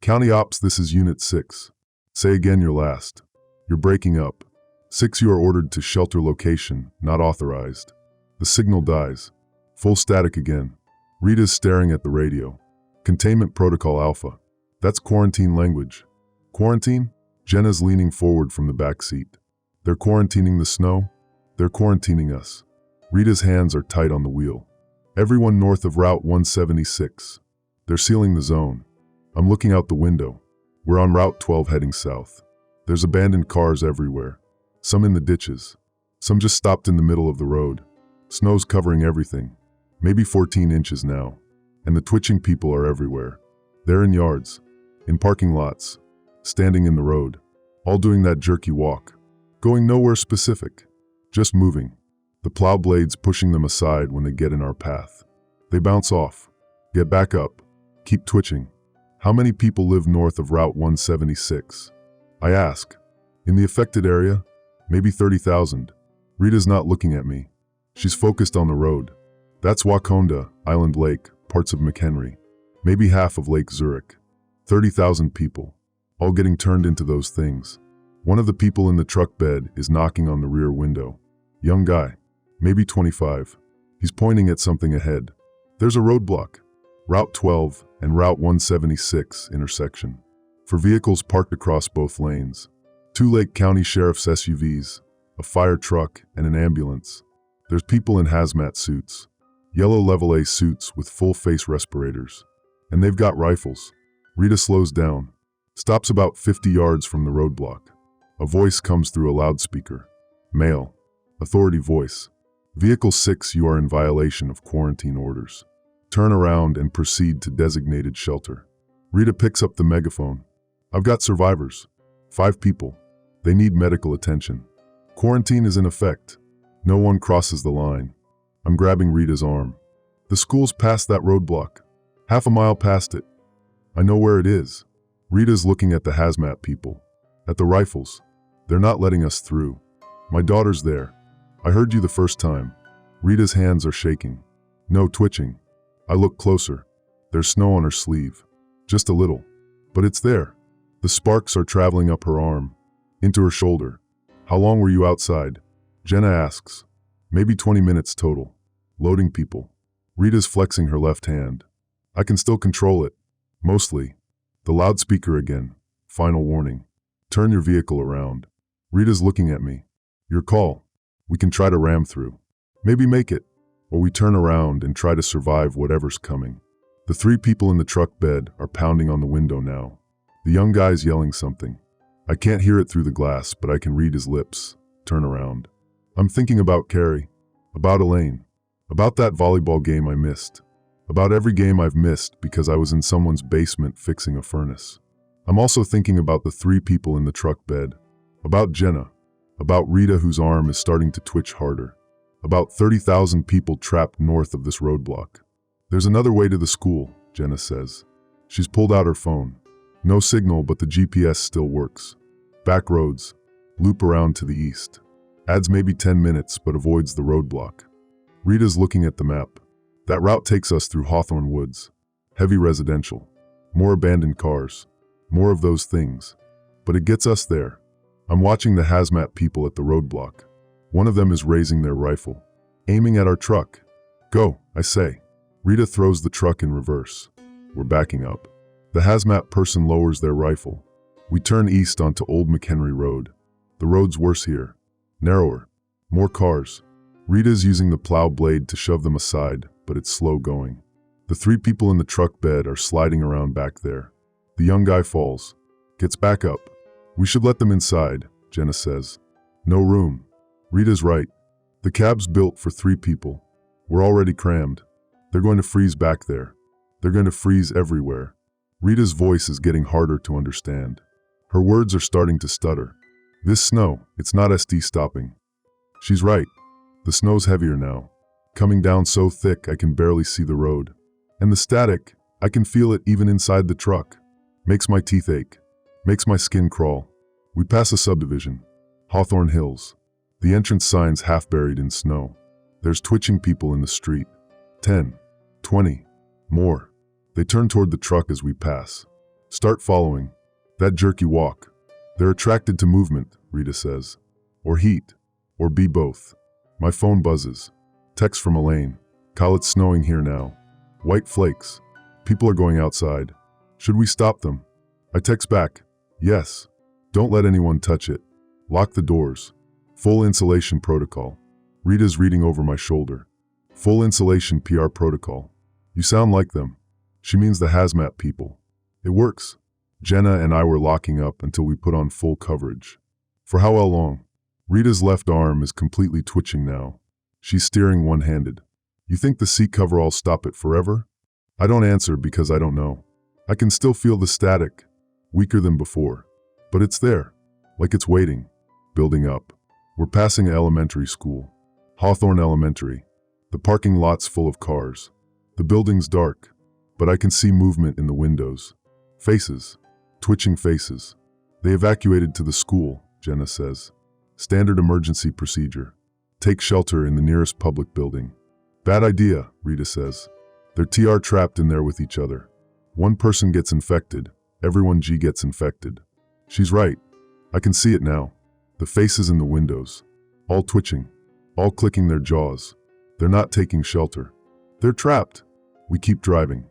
County Ops, this is Unit 6. Say again your last. You're breaking up. 6, you are ordered to shelter location, not authorized. The signal dies. Full static again. Rita's staring at the radio. Containment Protocol Alpha. That's quarantine language. Quarantine? Jenna's leaning forward from the back seat. They're quarantining the snow? They're quarantining us. Rita's hands are tight on the wheel. Everyone north of Route 176. They're sealing the zone. I'm looking out the window. We're on Route 12 heading south. There's abandoned cars everywhere. Some in the ditches. Some just stopped in the middle of the road. Snow's covering everything. Maybe 14 inches now. And the twitching people are everywhere. They're in yards. In parking lots. Standing in the road. All doing that jerky walk. Going nowhere specific. Just moving. The plow blades pushing them aside when they get in our path. They bounce off. Get back up. Keep twitching. How many people live north of Route 176? I ask. In the affected area? Maybe 30,000. Rita's not looking at me. She's focused on the road. That's Wakonda, Island Lake, parts of McHenry. Maybe half of Lake Zurich. 30,000 people, all getting turned into those things. One of the people in the truck bed is knocking on the rear window. Young guy, maybe 25. He's pointing at something ahead. There's a roadblock. Route 12 and Route 176 intersection. For vehicles parked across both lanes. 2 Lake County Sheriff's SUVs, a fire truck, and an ambulance. There's people in hazmat suits. Yellow level A suits with full face respirators. And they've got rifles. Rita slows down. Stops about 50 yards from the roadblock. A voice comes through a loudspeaker. Male. Authority voice. Vehicle 6, you are in violation of quarantine orders. Turn around and proceed to designated shelter. Rita picks up the megaphone. I've got survivors. 5 people. They need medical attention. Quarantine is in effect. No one crosses the line. I'm grabbing Rita's arm. The school's past that roadblock. Half a mile past it. I know where it is. Rita's looking at the hazmat people. At the rifles. They're not letting us through. My daughter's there. I heard you the first time. Rita's hands are shaking. No twitching. I look closer. There's snow on her sleeve. Just a little. But it's there. The sparks are traveling up her arm. Into her shoulder. How long were you outside? Jenna asks. Maybe 20 minutes total. Loading people. Rita's flexing her left hand. I can still control it. Mostly. The loudspeaker again. Final warning. Turn your vehicle around. Rita's looking at me. Your call. We can try to ram through. Maybe make it. Or we turn around and try to survive whatever's coming. The 3 people in the truck bed are pounding on the window now. The young guy's yelling something. I can't hear it through the glass, but I can read his lips. Turn around. I'm thinking about Carrie. About Elaine. About that volleyball game I missed. About every game I've missed because I was in someone's basement fixing a furnace. I'm also thinking about the 3 people in the truck bed. About Jenna. About Rita, whose arm is starting to twitch harder. About 30,000 people trapped north of this roadblock. There's another way to the school, Jenna says. She's pulled out her phone. No signal, but the GPS still works. Back roads. Loop around to the east. Adds maybe 10 minutes, but avoids the roadblock. Rita's looking at the map. That route takes us through Hawthorne Woods. Heavy residential. More abandoned cars. More of those things. But it gets us there. I'm watching the hazmat people at the roadblock. One of them is raising their rifle. Aiming at our truck. Go, I say. Rita throws the truck in reverse. We're backing up. The hazmat person lowers their rifle. We turn east onto Old McHenry Road. The road's worse here. Narrower. More cars. Rita's using the plow blade to shove them aside, but it's slow going. The 3 people in the truck bed are sliding around back there. The young guy falls. Gets back up. We should let them inside, Jenna says. No room. Rita's right. The cab's built for 3 people. We're already crammed. They're going to freeze back there. They're going to freeze everywhere. Rita's voice is getting harder to understand. Her words are starting to stutter. This snow, it's not SD stopping. She's right. The snow's heavier now. Coming down so thick I can barely see the road. And the static, I can feel it even inside the truck. Makes my teeth ache. Makes my skin crawl. We pass a subdivision. Hawthorne Hills. The entrance sign's half buried in snow. There's twitching people in the street. 10. 20. More. They turn toward the truck as we pass. Start following. That jerky walk. They're attracted to movement, Rita says. Or heat. Or be both. My phone buzzes. Text from Elaine. Call, it's snowing here now. White flakes. People are going outside. Should we stop them? I text back. Yes. Don't let anyone touch it. Lock the doors. Full insulation protocol. Rita's reading over my shoulder. Full insulation PR protocol. You sound like them. She means the hazmat people. It works. Jenna and I were locking up until we put on full coverage. For how long? Rita's left arm is completely twitching now. She's steering one-handed. You think the seat coveralls stop it forever? I don't answer because I don't know. I can still feel the static. Weaker than before. But it's there. Like it's waiting. Building up. We're passing an elementary school. Hawthorne Elementary. The parking lot's full of cars. The building's dark. But I can see movement in the windows. Faces. Twitching faces. They evacuated to the school, Jenna says. Standard emergency procedure. Take shelter in the nearest public building. Bad idea, Rita says. They're trapped in there with each other. One person gets infected, everyone gets infected. She's right. I can see it now. The faces in the windows. All twitching. All clicking their jaws. They're not taking shelter. They're trapped. We keep driving.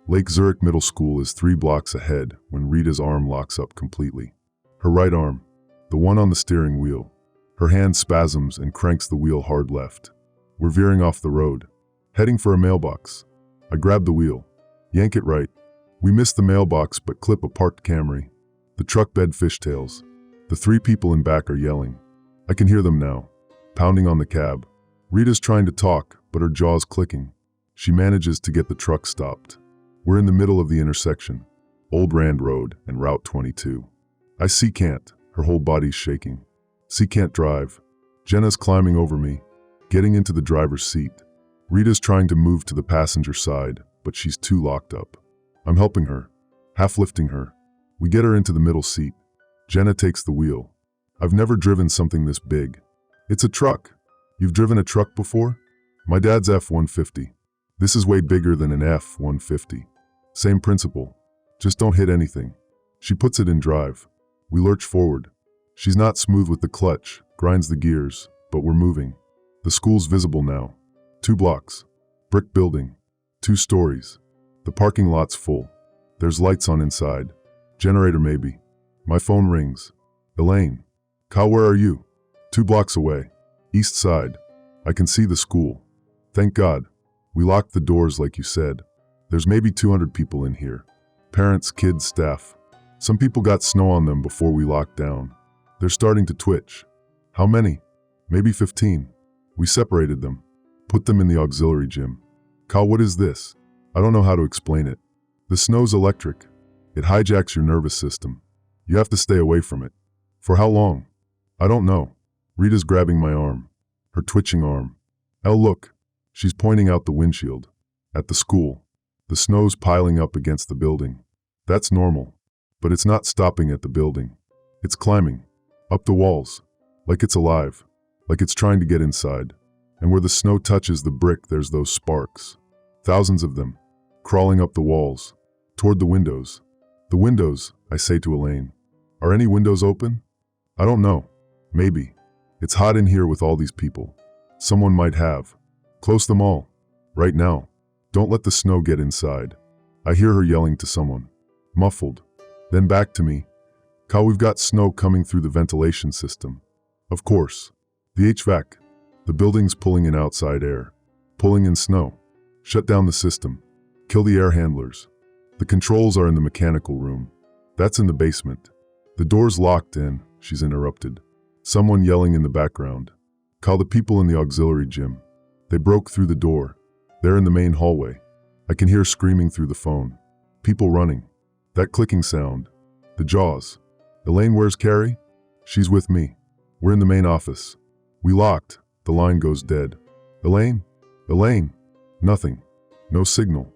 Lake Zurich Middle School is 3 blocks ahead when Rita's arm locks up completely. Her right arm, the one on the steering wheel. Her hand spasms and cranks the wheel hard left. We're veering off the road, heading for a mailbox. I grab the wheel, yank it right. We miss the mailbox but clip a parked Camry. The truck bed fishtails. The 3 people in back are yelling. I can hear them now, pounding on the cab. Rita's trying to talk, but her jaw's clicking. She manages to get the truck stopped. We're in the middle of the intersection, Old Rand Road and Route 22. I see can't, her whole body's shaking. See can't drive. Jenna's climbing over me, getting into the driver's seat. Rita's trying to move to the passenger side, but she's too locked up. I'm helping her, half lifting her. We get her into the middle seat. Jenna takes the wheel. I've never driven something this big. It's a truck. You've driven a truck before? My dad's F-150. This is way bigger than an F-150. Same principle. Just don't hit anything. She puts it in drive. We lurch forward. She's not smooth with the clutch, grinds the gears, but we're moving. The school's visible now. 2 blocks. Brick building. 2 stories. The parking lot's full. There's lights on inside. Generator maybe. My phone rings. Elaine. Kyle, where are you? 2 blocks away. East side. I can see the school. Thank God. We locked the doors like you said. There's maybe 200 people in here. Parents, kids, staff. Some people got snow on them before we locked down. They're starting to twitch. How many? Maybe 15. We separated them. Put them in the auxiliary gym. Kyle, what is this? I don't know how to explain it. The snow's electric. It hijacks your nervous system. You have to stay away from it. For how long? I don't know. Rita's grabbing my arm. Her twitching arm. Elle, look. She's pointing out the windshield. At the school. The snow's piling up against the building. That's normal. But it's not stopping at the building. It's climbing. Up the walls. Like it's alive. Like it's trying to get inside. And where the snow touches the brick, there's those sparks. Thousands of them. Crawling up the walls. Toward the windows. The windows, I say to Elaine. Are any windows open? I don't know. Maybe. It's hot in here with all these people. Someone might have. Close them all. Right now. Don't let the snow get inside. I hear her yelling to someone. Muffled. Then back to me. Kyle, we've got snow coming through the ventilation system. Of course. The HVAC. The building's pulling in outside air. Pulling in snow. Shut down the system. Kill the air handlers. The controls are in the mechanical room. That's in the basement. The door's locked in, she's interrupted. Someone yelling in the background. Call the people in the auxiliary gym. They broke through the door. They're in the main hallway. I can hear screaming through the phone. People running. That clicking sound. The jaws. Elaine, where's Carrie? She's with me. We're in the main office. We locked. The line goes dead. Elaine? Elaine? Nothing. No signal.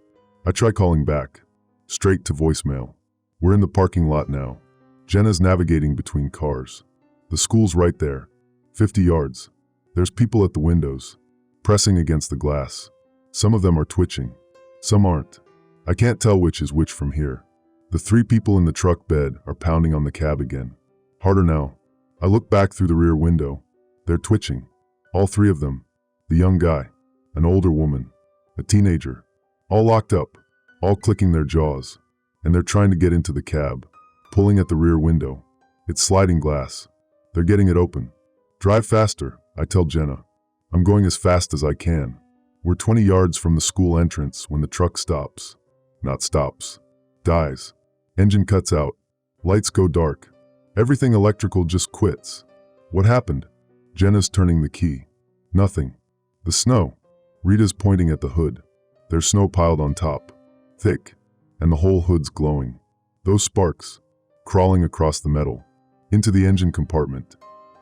I try calling back. Straight to voicemail. We're in the parking lot now. Jenna's navigating between cars. The school's right there. 50 yards. There's people at the windows. Pressing against the glass. Some of them are twitching. Some aren't. I can't tell which is which from here. The 3 people in the truck bed are pounding on the cab again. Harder now. I look back through the rear window. They're twitching. All 3 of them. The young guy. An older woman. A teenager. All locked up. All clicking their jaws. And they're trying to get into the cab. Pulling at the rear window. It's sliding glass. They're getting it open. Drive faster, I tell Jenna. I'm going as fast as I can. We're 20 yards from the school entrance when the truck stops. Not stops. Dies. Engine cuts out. Lights go dark. Everything electrical just quits. What happened? Jenna's turning the key. Nothing. The snow. Rita's pointing at the hood. There's snow piled on top. Thick. And the whole hood's glowing. Those sparks. Crawling across the metal. Into the engine compartment.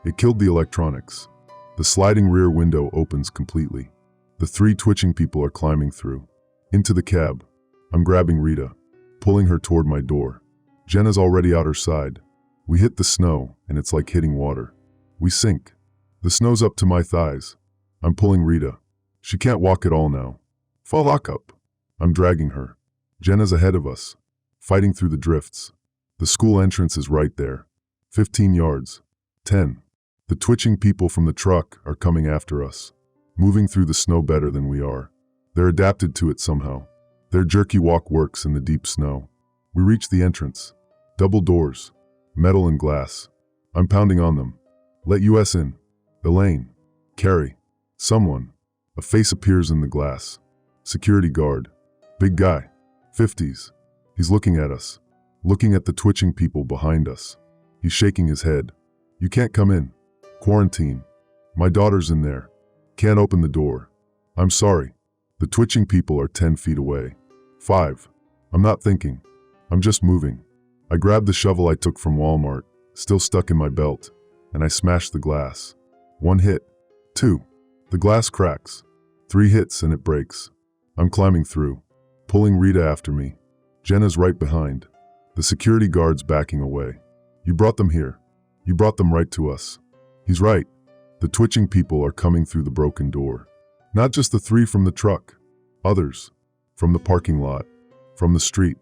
It killed the electronics. The sliding rear window opens completely. The 3 twitching people are climbing through. Into the cab. I'm grabbing Rita. Pulling her toward my door. Jenna's already out her side. We hit the snow, and it's like hitting water. We sink. The snow's up to my thighs. I'm pulling Rita. She can't walk at all now. Fall lock up. I'm dragging her. Jenna's ahead of us, fighting through the drifts. The school entrance is right there. 15 yards. 10. The twitching people from the truck are coming after us, moving through the snow better than we are. They're adapted to it somehow. Their jerky walk works in the deep snow. We reach the entrance. Double doors. Metal and glass. I'm pounding on them. Let us in. Elaine. Carrie. Someone. A face appears in the glass. Security guard. Big guy. 50s. He's looking at us. Looking at the twitching people behind us. He's shaking his head. You can't come in. Quarantine. My daughter's in there. Can't open the door. I'm sorry. The twitching people are 10 feet away. 5. I'm not thinking. I'm just moving. I grabbed the shovel I took from Walmart, still stuck in my belt, and I smashed the glass. 1 hit. 2. The glass cracks. 3 hits and it breaks. I'm climbing through, pulling Rita after me. Jenna's right behind. The security guard's backing away. You brought them here. You brought them right to us. He's right. The twitching people are coming through the broken door. Not just the 3 from the truck. Others. From the parking lot. From the street.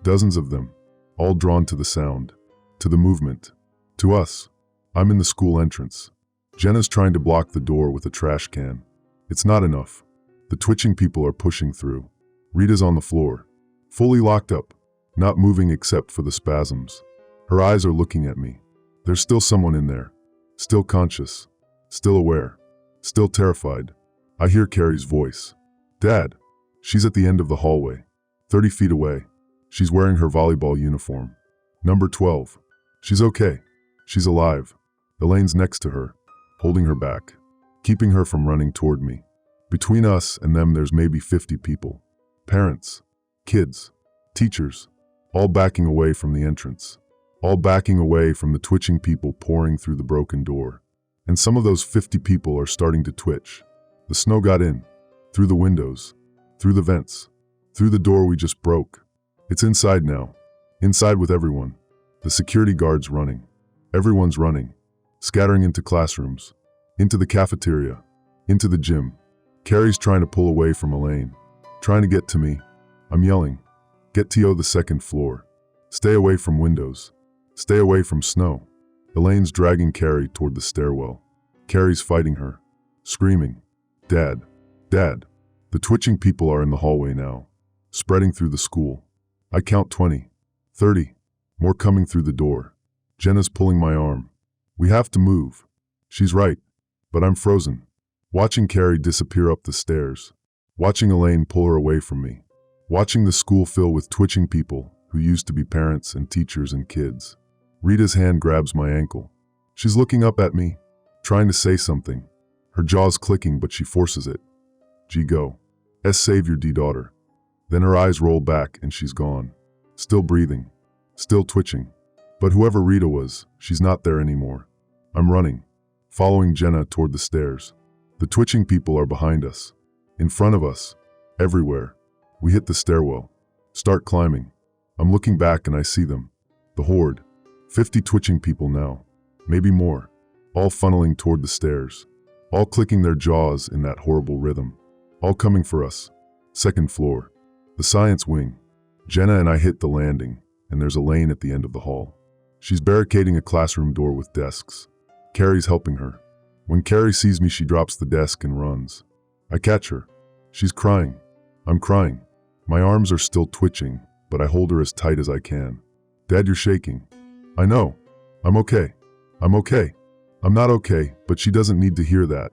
Dozens of them. All drawn to the sound. To the movement. To us. I'm in the school entrance. Jenna's trying to block the door with a trash can. It's not enough. The twitching people are pushing through. Rita's on the floor. Fully locked up. Not moving except for the spasms. Her eyes are looking at me. There's still someone in there. Still conscious. Still aware. Still terrified. I hear Carrie's voice. Dad. She's at the end of the hallway. 30 feet away. She's wearing her volleyball uniform. Number 12. She's okay. She's alive. Elaine's next to her, holding her back, keeping her from running toward me. Between us and them there's maybe 50 people. Parents. Kids. Teachers. All backing away from the entrance. All backing away from the twitching people pouring through the broken door. And some of those 50 people are starting to twitch. The snow got in. Through the windows. Through the vents. Through the door we just broke. It's inside now. Inside with everyone. The security guards running. Everyone's running. Scattering into classrooms. Into the cafeteria. Into the gym. Carrie's trying to pull away from Elaine. Trying to get to me. I'm yelling. Get to the second floor. Stay away from windows. Stay away from snow. Elaine's dragging Carrie toward the stairwell. Carrie's fighting her. Screaming. Dad. Dad. The twitching people are in the hallway now. Spreading through the school. I count 20. 30. More coming through the door. Jenna's pulling my arm. We have to move. She's right. But I'm frozen. Watching Carrie disappear up the stairs. Watching Elaine pull her away from me. Watching the school fill with twitching people who used to be parents and teachers and kids. Rita's hand grabs my ankle. She's looking up at me, trying to say something. Her jaw's clicking, but she forces it. G go. Save your daughter. Then her eyes roll back and she's gone. Still breathing. Still twitching. But whoever Rita was, she's not there anymore. I'm running, following Jenna toward the stairs. The twitching people are behind us. In front of us. Everywhere. We hit the stairwell. Start climbing. I'm looking back and I see them. The horde. 50 twitching people now. Maybe more. All funneling toward the stairs. All clicking their jaws in that horrible rhythm. All coming for us. Second floor. The science wing. Jenna and I hit the landing, and there's Elaine at the end of the hall. She's barricading a classroom door with desks. Carrie's helping her. When Carrie sees me, she drops the desk and runs. I catch her. She's crying. I'm crying. My arms are still twitching, but I hold her as tight as I can. Dad, you're shaking. I know. I'm okay. I'm okay. I'm not okay, but she doesn't need to hear that.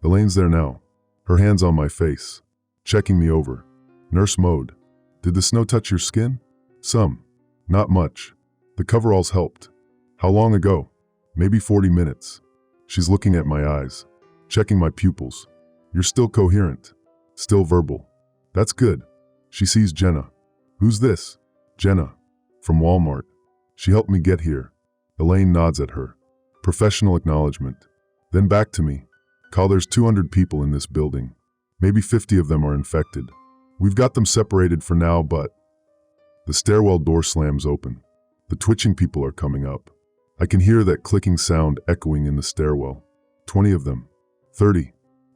Elaine's there now. Her hands on my face. Checking me over. Nurse mode. Did the snow touch your skin? Some. Not much. The coveralls helped. How long ago? Maybe 40 minutes. She's looking at my eyes. Checking my pupils. You're still coherent. Still verbal. That's good. She sees Jenna. Who's this? Jenna. From Walmart. She helped me get here. Elaine nods at her. Professional acknowledgement. Then back to me. Call, there's 200 people in this building. Maybe 50 of them are infected. We've got them separated for now, but... The stairwell door slams open. The twitching people are coming up. I can hear that clicking sound echoing in the stairwell. 20 of them. 30.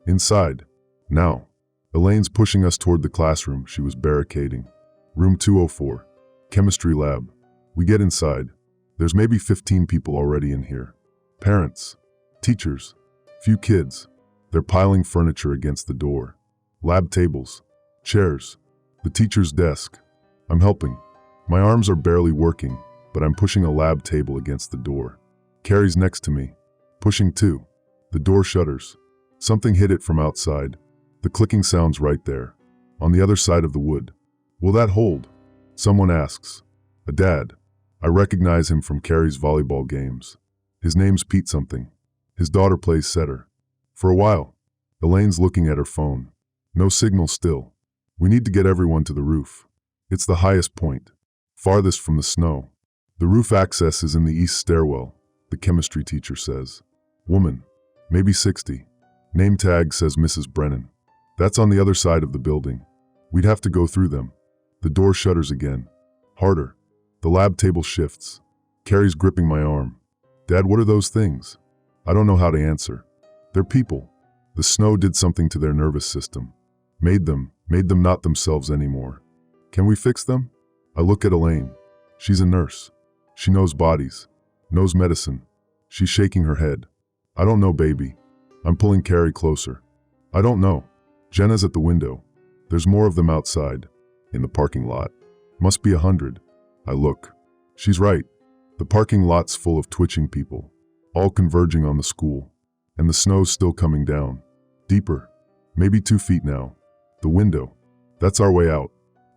Inside. Now. Elaine's pushing us toward the classroom she was barricading. Room 204. Chemistry lab. We get inside. There's maybe 15 people already in here. Parents. Teachers. Few kids. They're piling furniture against the door. Lab tables. Chairs. The teacher's desk. I'm helping. My arms are barely working, but I'm pushing a lab table against the door. Carrie's next to me. Pushing too. The door shutters. Something hit it from outside. The clicking sound's right there, on the other side of the wood. Will that hold? Someone asks. A dad. I recognize him from Carrie's volleyball games. His name's Pete something. His daughter plays setter. For a while. Elaine's looking at her phone. No signal still. We need to get everyone to the roof. It's the highest point, farthest from the snow. The roof access is in the east stairwell, the chemistry teacher says. Woman. Maybe 60. Name tag says Mrs. Brennan. That's on the other side of the building. We'd have to go through them. The door shutters again. Harder. The lab table shifts. Carrie's gripping my arm. Dad, what are those things? I don't know how to answer. They're people. The snow did something to their nervous system. Made them not themselves anymore. Can we fix them? I look at Elaine. She's a nurse. She knows bodies. Knows medicine. She's shaking her head. I don't know, baby. I'm pulling Carrie closer. I don't know. Jenna's at the window. There's more of them outside. In the parking lot. Must be 100. I look. She's right. The parking lot's full of twitching people. All converging on the school. And the snow's still coming down. Deeper. Maybe 2 feet now. The window. That's our way out.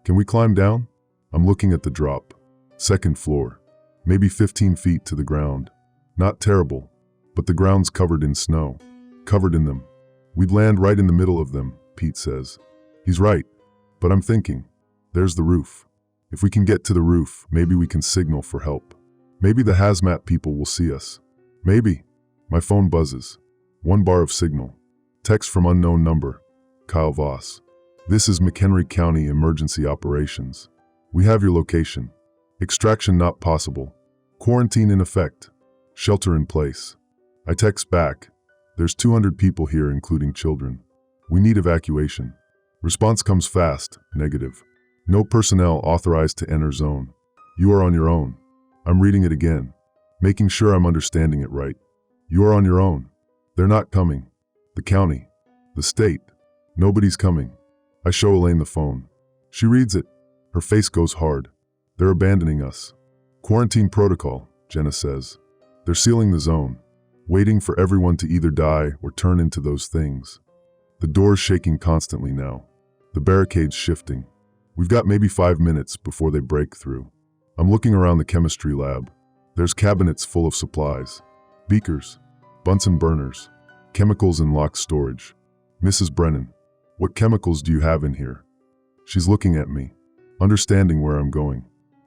Can we climb down? I'm looking at the drop. Second floor. Maybe 15 feet to the ground. Not terrible. But the ground's covered in snow. Covered in them. We'd land right in the middle of them, Pete says. He's right. But I'm thinking. There's the roof. If we can get to the roof, maybe we can signal for help. Maybe the hazmat people will see us. Maybe. My phone buzzes. 1 bar of signal. Text from unknown number. Kyle Voss. This is McHenry County Emergency Operations. We have your location. Extraction not possible. Quarantine in effect. Shelter in place. I text back. There's 200 people here, including children. We need evacuation. Response comes fast, negative. No personnel authorized to enter zone. You are on your own. I'm reading it again, making sure I'm understanding it right. You are on your own. They're not coming. The county. The state. Nobody's coming. I show Elaine the phone. She reads it. Her face goes hard. They're abandoning us. Quarantine protocol, Jenna says. They're sealing the zone, waiting for everyone to either die or turn into those things. The door's shaking constantly now. The barricade's shifting. We've got maybe 5 minutes before they break through. I'm looking around the chemistry lab. There's cabinets full of supplies. Beakers, Bunsen burners, chemicals in locked storage. Mrs. Brennan, what chemicals do you have in here? She's looking at me, understanding where I'm going.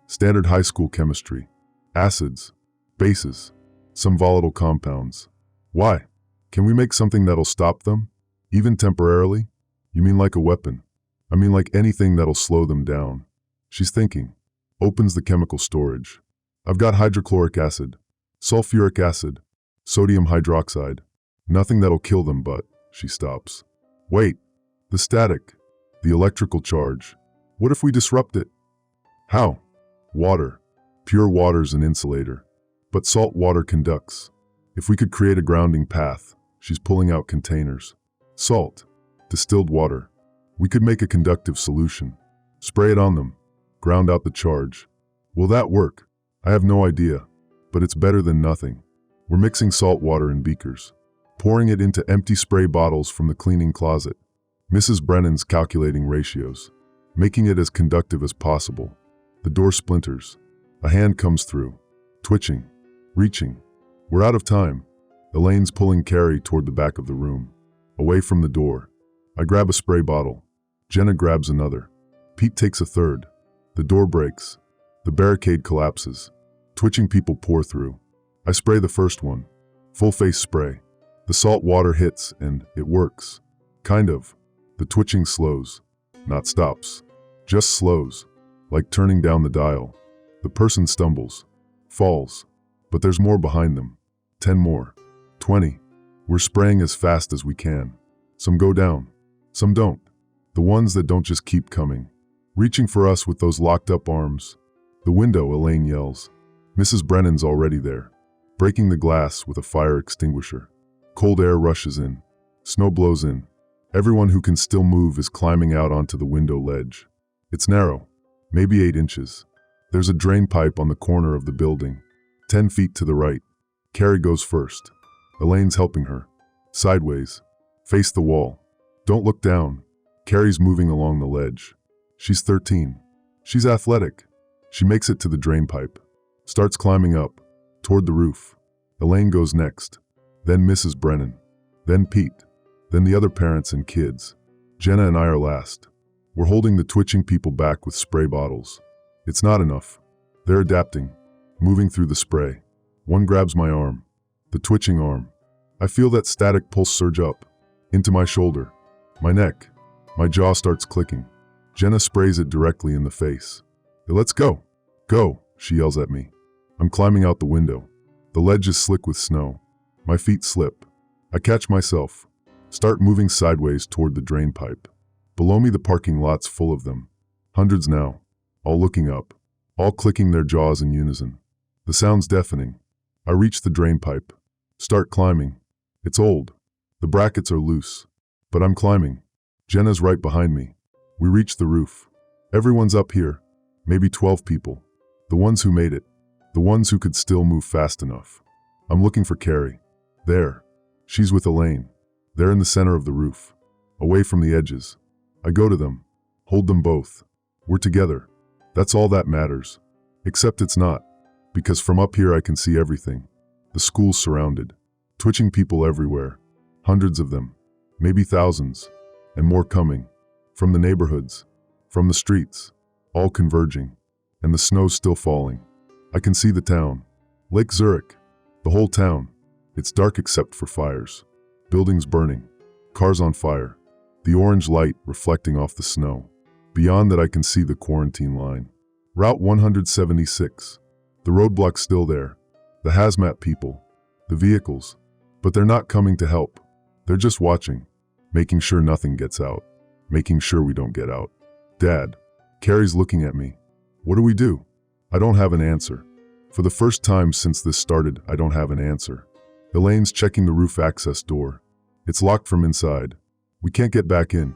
Standard high school chemistry. Acids, bases, some volatile compounds. Why? Can we make something that'll stop them? Even temporarily? You mean like a weapon? I mean like anything that'll slow them down. She's thinking. Opens the chemical storage. I've got hydrochloric acid, sulfuric acid, sodium hydroxide. Nothing that'll kill them, but, she stops. Wait, the static, the electrical charge. What if we disrupt it? How? Water. Pure water's an insulator. But salt water conducts. If we could create a grounding path, she's pulling out containers. Salt. Distilled water. We could make a conductive solution. Spray it on them. Ground out the charge. Will that work? I have no idea. But it's better than nothing. We're mixing salt water in beakers. Pouring it into empty spray bottles from the cleaning closet. Mrs. Brennan's calculating ratios. Making it as conductive as possible. The door splinters. A hand comes through. Twitching. Reaching. We're out of time. Elaine's pulling Carrie toward the back of the room. Away from the door. I grab a spray bottle. Jenna grabs another. Pete takes a third. The door breaks. The barricade collapses. Twitching people pour through. I spray the first one. Full face spray. The salt water hits and it works. Kind of. The twitching slows. Not stops. Just slows. Like turning down the dial. The person stumbles. Falls. But there's more behind them. 10 more. 20. We're spraying as fast as we can. Some go down. Some don't. The ones that don't just keep coming. Reaching for us with those locked-up arms. The window, Elaine yells. Mrs. Brennan's already there, breaking the glass with a fire extinguisher. Cold air rushes in. Snow blows in. Everyone who can still move is climbing out onto the window ledge. It's narrow, maybe 8 inches. There's a drain pipe on the corner of the building, 10 feet to the right. Carrie goes first. Elaine's helping her. Sideways. Face the wall. Don't look down. Carrie's moving along the ledge. She's 13. She's athletic. She makes it to the drain pipe. Starts climbing up, toward the roof. Elaine goes next. Then Mrs. Brennan. Then Pete. Then the other parents and kids. Jenna and I are last. We're holding the twitching people back with spray bottles. It's not enough. They're adapting, moving through the spray. One grabs my arm. The twitching arm. I feel that static pulse surge up. Into my shoulder. My neck. My jaw starts clicking. Jenna sprays it directly in the face. Let's go. Go, she yells at me. I'm climbing out the window. The ledge is slick with snow. My feet slip. I catch myself. Start moving sideways toward the drain pipe. Below me the parking lot's full of them. Hundreds now. All looking up. All clicking their jaws in unison. The sound's deafening. I reach the drain pipe. Start climbing. It's old. The brackets are loose. But I'm climbing. Jenna's right behind me. We reach the roof. Everyone's up here. Maybe 12 people. The ones who made it. The ones who could still move fast enough. I'm looking for Carrie. There. She's with Elaine. They're in the center of the roof. Away from the edges. I go to them. Hold them both. We're together. That's all that matters. Except it's not. Because from up here I can see everything. The school's surrounded. Twitching people everywhere. Hundreds of them. Maybe thousands. And more coming. From the neighborhoods. From the streets. All converging. And the snow's still falling. I can see the town. Lake Zurich. The whole town. It's dark except for fires. Buildings burning. Cars on fire. The orange light reflecting off the snow. Beyond that I can see the quarantine line. Route 176. The roadblock's still there. The hazmat people. The vehicles. But they're not coming to help. They're just watching. Making sure nothing gets out. Making sure we don't get out. Dad. Carrie's looking at me. What do we do? I don't have an answer. For the first time since this started, I don't have an answer. Elaine's checking the roof access door. It's locked from inside. We can't get back in.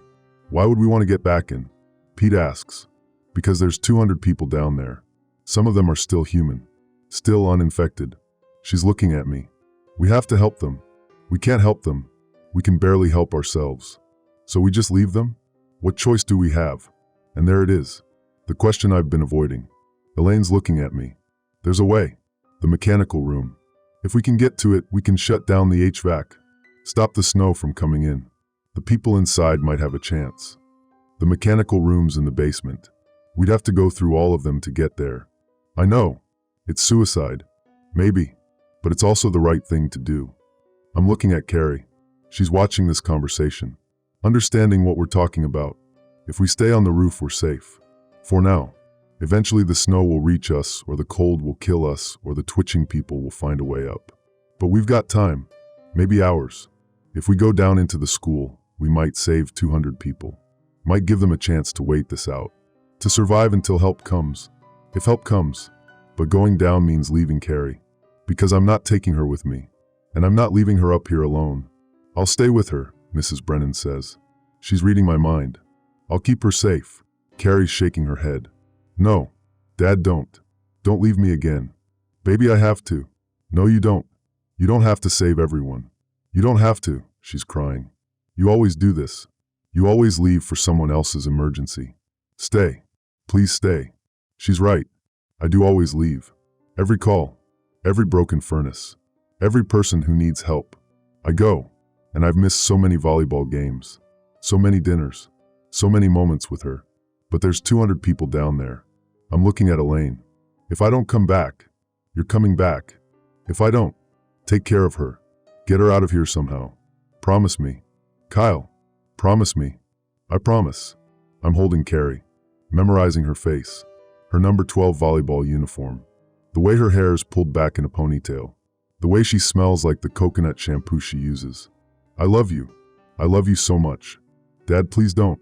Why would we want to get back in? Pete asks. Because there's 200 people down there. Some of them are still human. Still uninfected. She's looking at me. We have to help them. We can't help them. We can barely help ourselves. So we just leave them? What choice do we have? And there it is. The question I've been avoiding. Elaine's looking at me. There's a way. The mechanical room. If we can get to it, we can shut down the HVAC. Stop the snow from coming in. The people inside might have a chance. The mechanical room's in the basement. We'd have to go through all of them to get there. I know. It's suicide. Maybe. But it's also the right thing to do. I'm looking at Carrie. She's watching this conversation. Understanding what we're talking about. If we stay on the roof, we're safe. For now. Eventually the snow will reach us, or the cold will kill us, or the twitching people will find a way up. But we've got time. Maybe hours. If we go down into the school, we might save 200 people. Might give them a chance to wait this out. To survive until help comes. If help comes. But going down means leaving Carrie. Because I'm not taking her with me. And I'm not leaving her up here alone. I'll stay with her, Mrs. Brennan says. She's reading my mind. I'll keep her safe. Carrie's shaking her head. No. Dad, don't. Don't leave me again. Baby, I have to. No, you don't. You don't have to save everyone. You don't have to, she's crying. You always do this. You always leave for someone else's emergency. Stay. Please stay. She's right. I do always leave. Every call. Every broken furnace. Every person who needs help. I go. And I've missed so many volleyball games. So many dinners. So many moments with her. But there's 200 people down there. I'm looking at Elaine. If I don't come back, you're coming back. If I don't, take care of her. Get her out of here somehow. Promise me. Kyle, promise me. I promise. I'm holding Carrie, memorizing her face, her number 12 volleyball uniform, the way her hair is pulled back in a ponytail, the way she smells like the coconut shampoo she uses. I love you. I love you so much. Dad, please don't.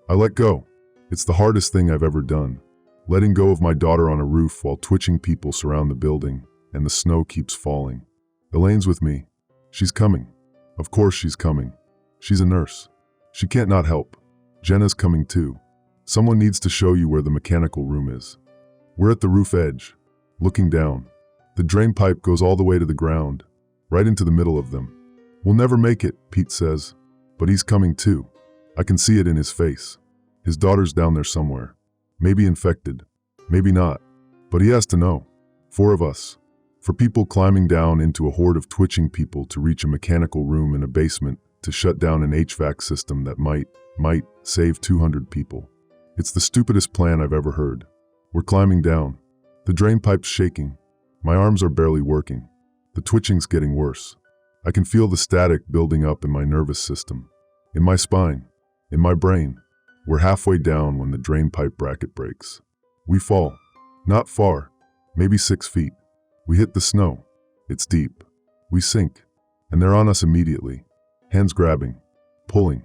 I let go. It's the hardest thing I've ever done. Letting go of my daughter on a roof while twitching people surround the building, and the snow keeps falling. Elaine's with me. She's coming. Of course she's coming. She's a nurse. She can't not help. Jenna's coming too. Someone needs to show you where the mechanical room is. We're at the roof edge, looking down. The drain pipe goes all the way to the ground, right into the middle of them. We'll never make it, Pete says. But he's coming too. I can see it in his face. His daughter's down there somewhere. Maybe infected. Maybe not. But he has to know. 4 of us. For people climbing down into a horde of twitching people to reach a mechanical room in a basement to shut down an HVAC system that might save 200 people. It's the stupidest plan I've ever heard. We're climbing down. The drain pipe's shaking. My arms are barely working. The twitching's getting worse. I can feel the static building up in my nervous system, in my spine, in my brain. We're halfway down when the drain pipe bracket breaks. We fall. Not far. Maybe 6 feet. We hit the snow. It's deep. We sink. And they're on us immediately. Hands grabbing. Pulling.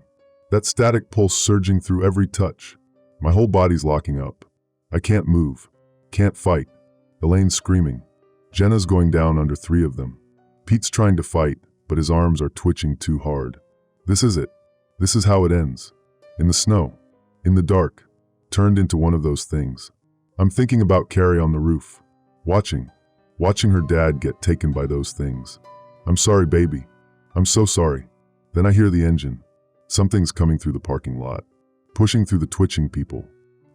That static pulse surging through every touch. My whole body's locking up. I can't move. Can't fight. Elaine's screaming. Jenna's going down under 3 of them. Pete's trying to fight, but his arms are twitching too hard. This is it. This is how it ends. In the snow. In the dark. Turned into one of those things. I'm thinking about Carrie on the roof. Watching her dad get taken by those things. I'm sorry, baby. I'm so sorry. Then I hear the engine. Something's coming through the parking lot. Pushing through the twitching people.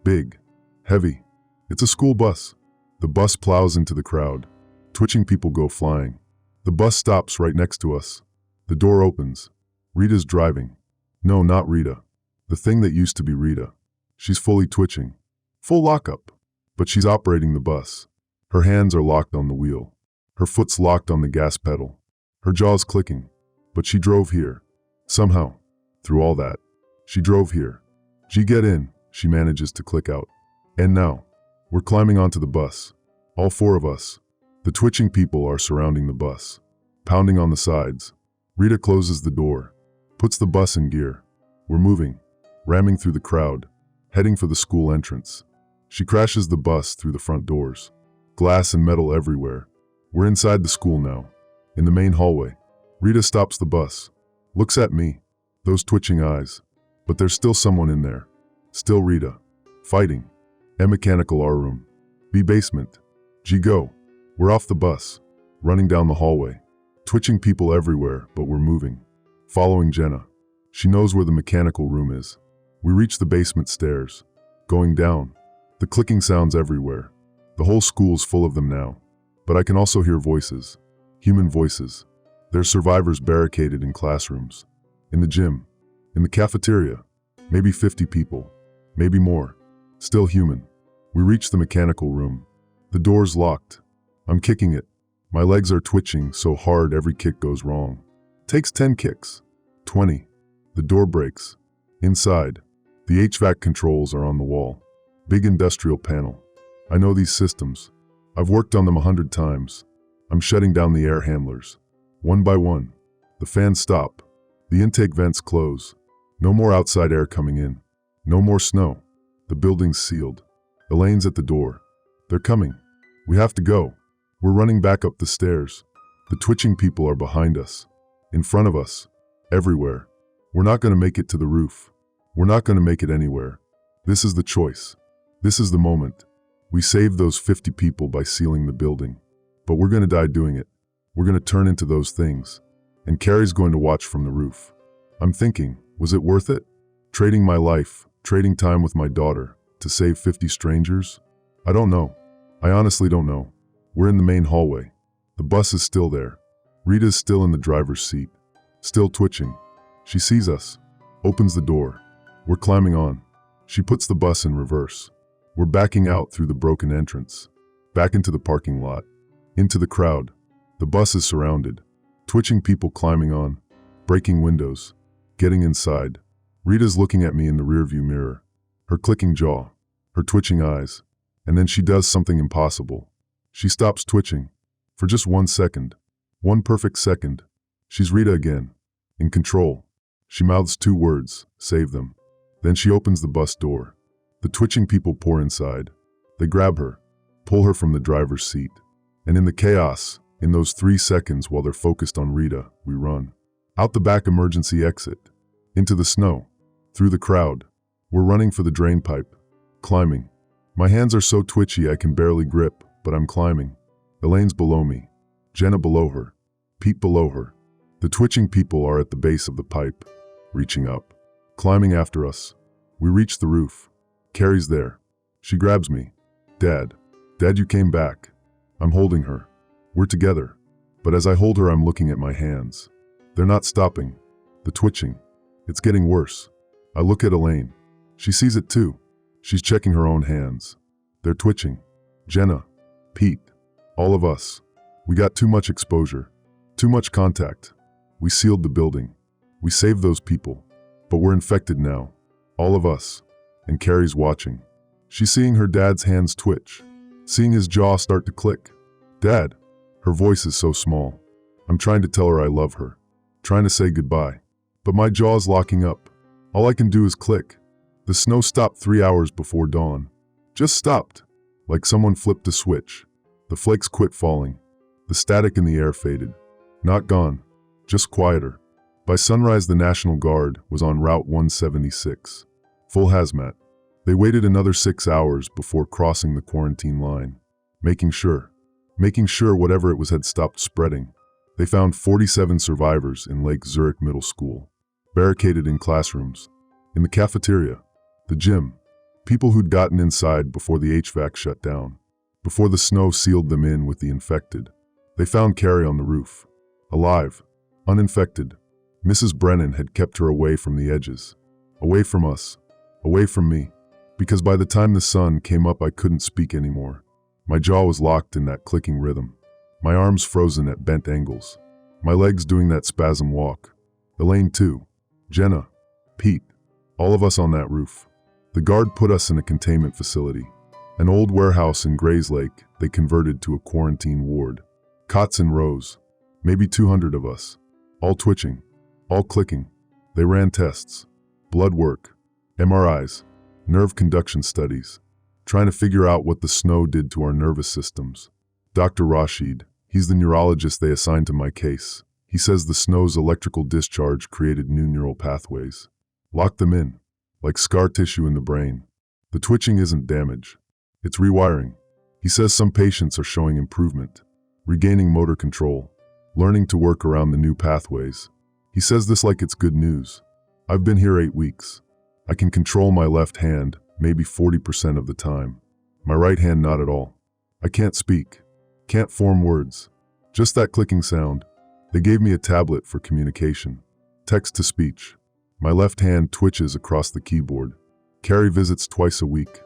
Big. Heavy. It's a school bus. The bus plows into the crowd. Twitching people go flying. The bus stops right next to us. The door opens. Rita's driving. No, not Rita. The thing that used to be Rita. She's fully twitching. Full lockup. But she's operating the bus. Her hands are locked on the wheel. Her foot's locked on the gas pedal. Her jaw's clicking. But she drove here. Somehow. Through all that. She drove here. Get in, she manages to click out. And now. We're climbing onto the bus. All 4 of us. The twitching people are surrounding the bus. Pounding on the sides. Rita closes the door. Puts the bus in gear. We're moving. Ramming through the crowd. Heading for the school entrance. She crashes the bus through the front doors. Glass and metal everywhere. We're inside the school now. In the main hallway. Rita stops the bus. Looks at me. Those twitching eyes. But there's still someone in there. Still Rita. Fighting. A mechanical R room. B basement. Go. We're off the bus. Running down the hallway. Twitching people everywhere, but we're moving. Following Jenna. She knows where the mechanical room is. We reach the basement stairs. Going down. The clicking sounds everywhere. The whole school's full of them now. But I can also hear voices. Human voices. There's survivors barricaded in classrooms. In the gym. In the cafeteria. Maybe 50 people. Maybe more. Still human. We reach the mechanical room. The door's locked. I'm kicking it. My legs are twitching so hard every kick goes wrong. Takes 10 kicks. 20. The door breaks. Inside. The HVAC controls are on the wall. Big industrial panel. I know these systems. I've worked on them 100 times. I'm shutting down the air handlers. One by one. The fans stop. The intake vents close. No more outside air coming in. No more snow. The building's sealed. Elaine's at the door. They're coming. We have to go. We're running back up the stairs. The twitching people are behind us. In front of us. Everywhere. We're not going to make it to the roof. We're not going to make it anywhere. This is the choice. This is the moment. We saved those 50 people by sealing the building. But we're going to die doing it. We're going to turn into those things. And Carrie's going to watch from the roof. I'm thinking, was it worth it? Trading my life, trading time with my daughter, to save 50 strangers? I don't know. I honestly don't know. We're in the main hallway. The bus is still there. Rita's still in the driver's seat. Still twitching. She sees us. Opens the door. We're climbing on. She puts the bus in reverse. We're backing out through the broken entrance. Back into the parking lot. Into the crowd. The bus is surrounded. Twitching people climbing on. Breaking windows. Getting inside. Rita's looking at me in the rearview mirror. Her clicking jaw. Her twitching eyes. And then she does something impossible. She stops twitching. For just 1 second. 1 perfect second. She's Rita again. In control. She mouths 2 words, save them. Then she opens the bus door. The twitching people pour inside. They grab her, pull her from the driver's seat. And in the chaos, in those 3 seconds while they're focused on Rita, we run. Out the back emergency exit. Into the snow. Through the crowd. We're running for the drain pipe. Climbing. My hands are so twitchy I can barely grip, but I'm climbing. Elaine's below me. Jenna below her. Pete below her. The twitching people are at the base of the pipe, reaching up, climbing after us. We reach the roof. Carrie's there. She grabs me. Dad. Dad, you came back. I'm holding her. We're together. But as I hold her, I'm looking at my hands. They're not stopping. The twitching. It's getting worse. I look at Elaine. She sees it too. She's checking her own hands. They're twitching. Jenna. Pete. All of us. We got too much exposure. Too much contact. We sealed the building. We saved those people. But we're infected now. All of us. And Carrie's watching. She's seeing her dad's hands twitch. Seeing his jaw start to click. Dad. Her voice is so small. I'm trying to tell her I love her. Trying to say goodbye. But my jaw's locking up. All I can do is click. The snow stopped 3 hours before dawn. Just stopped. Like someone flipped a switch. The flakes quit falling. The static in the air faded. Not gone. Just quieter. By sunrise, the National Guard was on Route 176. Full hazmat. They waited another 6 hours before crossing the quarantine line. Making sure whatever it was had stopped spreading. They found 47 survivors in Lake Zurich Middle School. Barricaded in classrooms. In the cafeteria. The gym. People who'd gotten inside before the HVAC shut down. Before the snow sealed them in with the infected. They found Carrie on the roof. Alive. Uninfected. Mrs. Brennan had kept her away from the edges. Away from us. Away from me. Because by the time the sun came up, I couldn't speak anymore. My jaw was locked in that clicking rhythm. My arms frozen at bent angles. My legs doing that spasm walk. Elaine too. Jenna. Pete. All of us on that roof. The guard put us in a containment facility. An old warehouse in Grays Lake they converted to a quarantine ward. Cots in rows. Maybe 200 of us. All twitching. All clicking. They ran tests. Blood work. MRIs. Nerve conduction studies. Trying to figure out what the snow did to our nervous systems. Dr. Rashid, he's the neurologist they assigned to my case. He says the snow's electrical discharge created new neural pathways. Locked them in. Like scar tissue in the brain. The twitching isn't damage. It's rewiring. He says some patients are showing improvement. Regaining motor control. Learning to work around the new pathways. He says this like it's good news. I've been here 8 weeks. I can control my left hand, maybe 40% of the time. My right hand not at all. I can't speak. Can't form words. Just that clicking sound. They gave me a tablet for communication. Text to speech. My left hand twitches across the keyboard. Carrie visits twice a week.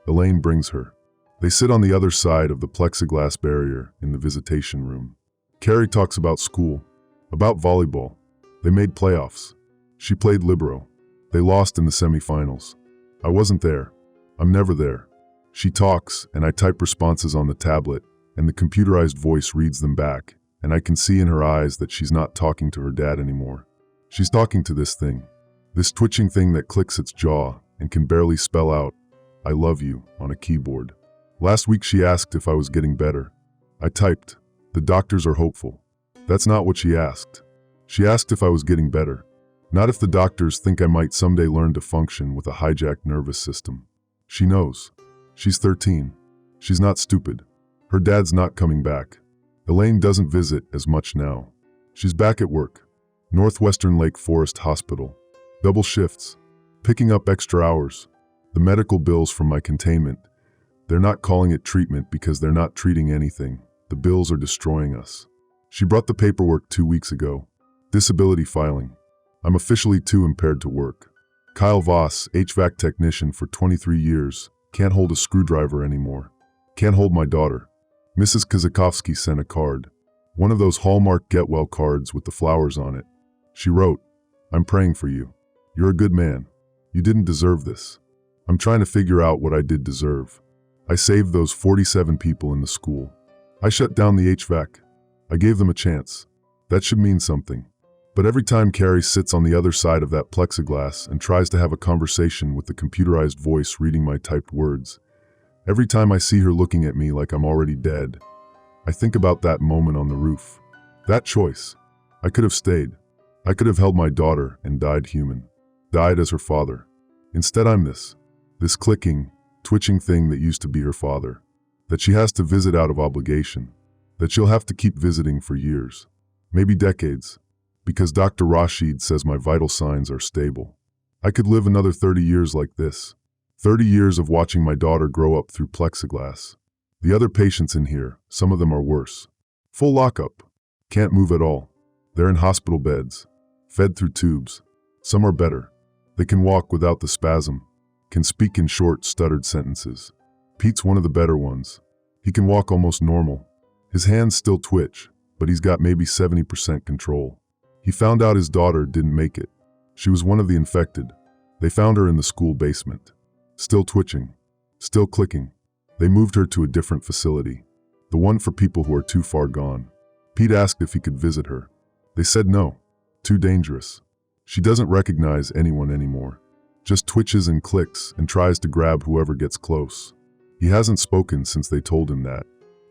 Elaine brings her. They sit on the other side of the plexiglass barrier in the visitation room. Carrie talks about school. About volleyball. They made playoffs. She played libero. They lost in the semifinals. I wasn't there. I'm never there. She talks, and I type responses on the tablet, and the computerized voice reads them back, and I can see in her eyes that she's not talking to her dad anymore. She's talking to this thing. This twitching thing that clicks its jaw and can barely spell out, "I love you," on a keyboard. Last week she asked if I was getting better. I typed, "The doctors are hopeful." That's not what she asked. She asked if I was getting better. Not if the doctors think I might someday learn to function with a hijacked nervous system. She knows. She's 13. She's not stupid. Her dad's not coming back. Elaine doesn't visit as much now. She's back at work. Northwestern Lake Forest Hospital. Double shifts. Picking up extra hours. The medical bills from my containment. They're not calling it treatment because they're not treating anything. The bills are destroying us. She brought the paperwork 2 weeks ago. Disability filing. I'm officially too impaired to work. Kyle Voss, HVAC technician for 23 years, can't hold a screwdriver anymore. Can't hold my daughter. Mrs. Kazakovsky sent a card. One of those Hallmark get well cards with the flowers on it. She wrote, "I'm praying for you. You're a good man. You didn't deserve this." I'm trying to figure out what I did deserve. I saved those 47 people in the school. I shut down the HVAC. I gave them a chance. That should mean something. But every time Carrie sits on the other side of that plexiglass and tries to have a conversation with the computerized voice reading my typed words, every time I see her looking at me like I'm already dead, I think about that moment on the roof. That choice. I could have stayed. I could have held my daughter and died human. Died as her father. Instead I'm this clicking, twitching thing that used to be her father. That she has to visit out of obligation. That she'll have to keep visiting for years. Maybe decades. Because Dr. Rashid says my vital signs are stable. I could live another 30 years like this. 30 years of watching my daughter grow up through plexiglass. The other patients in here, some of them are worse. Full lockup. Can't move at all. They're in hospital beds. Fed through tubes. Some are better. They can walk without the spasm. Can speak in short, stuttered sentences. Pete's one of the better ones. He can walk almost normal. His hands still twitch, but he's got maybe 70% control. He found out his daughter didn't make it. She was one of the infected. They found her in the school basement. Still twitching. Still clicking. They moved her to a different facility. The one for people who are too far gone. Pete asked if he could visit her. They said no. Too dangerous. She doesn't recognize anyone anymore. Just twitches and clicks and tries to grab whoever gets close. He hasn't spoken since they told him that.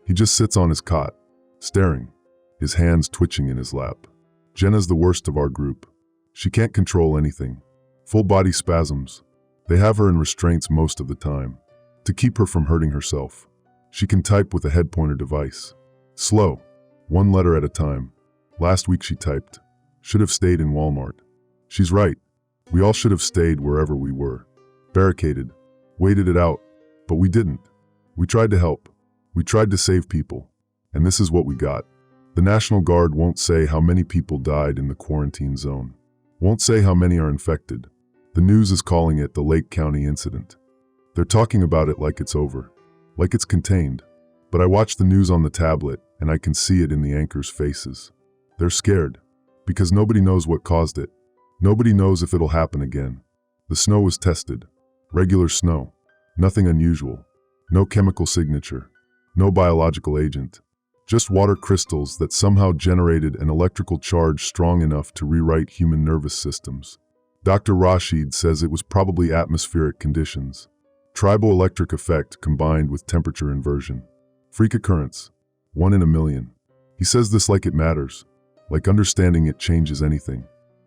He just sits on his cot, staring, his hands twitching in his lap. Jenna's the worst of our group. She can't control anything. Full body spasms. They have her in restraints most of the time, to keep her from hurting herself. She can type with a head pointer device. Slow. One letter at a time. Last week she typed, "Should have stayed in Walmart." She's right. We all should have stayed wherever we were. Barricaded. Waited it out. But we didn't. We tried to help. We tried to save people. And this is what we got. The National Guard won't say how many people died in the quarantine zone. Won't say how many are infected. The news is calling it the Lake County incident. They're talking about it like it's over. Like it's contained. But I watch the news on the tablet and I can see it in the anchors' faces. They're scared. Because nobody knows what caused it. Nobody knows if it'll happen again. The snow was tested. Regular snow. Nothing unusual. No chemical signature. No biological agent. Just water crystals that somehow generated an electrical charge strong enough to rewrite human nervous systems. Dr. Rashid says it was probably atmospheric conditions. Triboelectric effect combined with temperature inversion. Freak occurrence. 1 in a million. He says this like it matters. Like understanding it changes anything.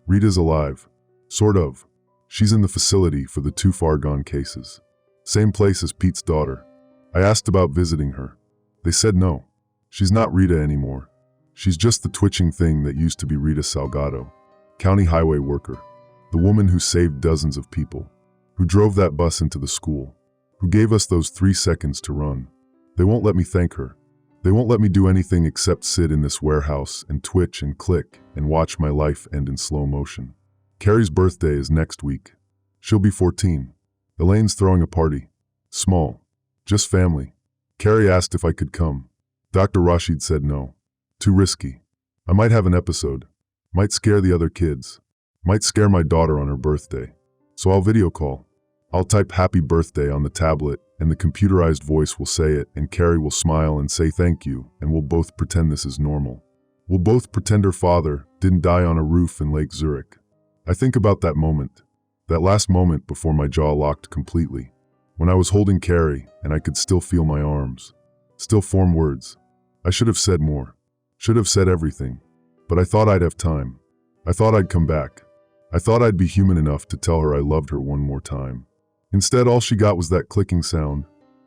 Rita's alive. Sort of. She's in the facility for the too far gone cases. Same place as Pete's daughter. I asked about visiting her. They said no. She's not Rita anymore. She's just the twitching thing that used to be Rita Salgado. County highway worker. The woman who saved dozens of people. Who drove that bus into the school. Who gave us those 3 seconds to run. They won't let me thank her. They won't let me do anything except sit in this warehouse and twitch and click and watch my life end in slow motion. Carrie's birthday is next week. She'll be 14. Elaine's throwing a party. Small. Just family. Carrie asked if I could come. Dr. Rashid said no. Too risky. I might have an episode. Might scare the other kids. Might scare my daughter on her birthday. So I'll video call. I'll type happy birthday on the tablet and the computerized voice will say it and Carrie will smile and say thank you and we'll both pretend this is normal. We'll both pretend her father didn't die on a roof in Lake Zurich. I think about that moment. That last moment before my jaw locked completely. When I was holding Carrie and I could still feel my arms. Still form words. I should have said more. Should have said everything. But I thought I'd have time. I thought I'd come back. I thought I'd be human enough to tell her I loved her one more time. Instead, all she got was that clicking sound.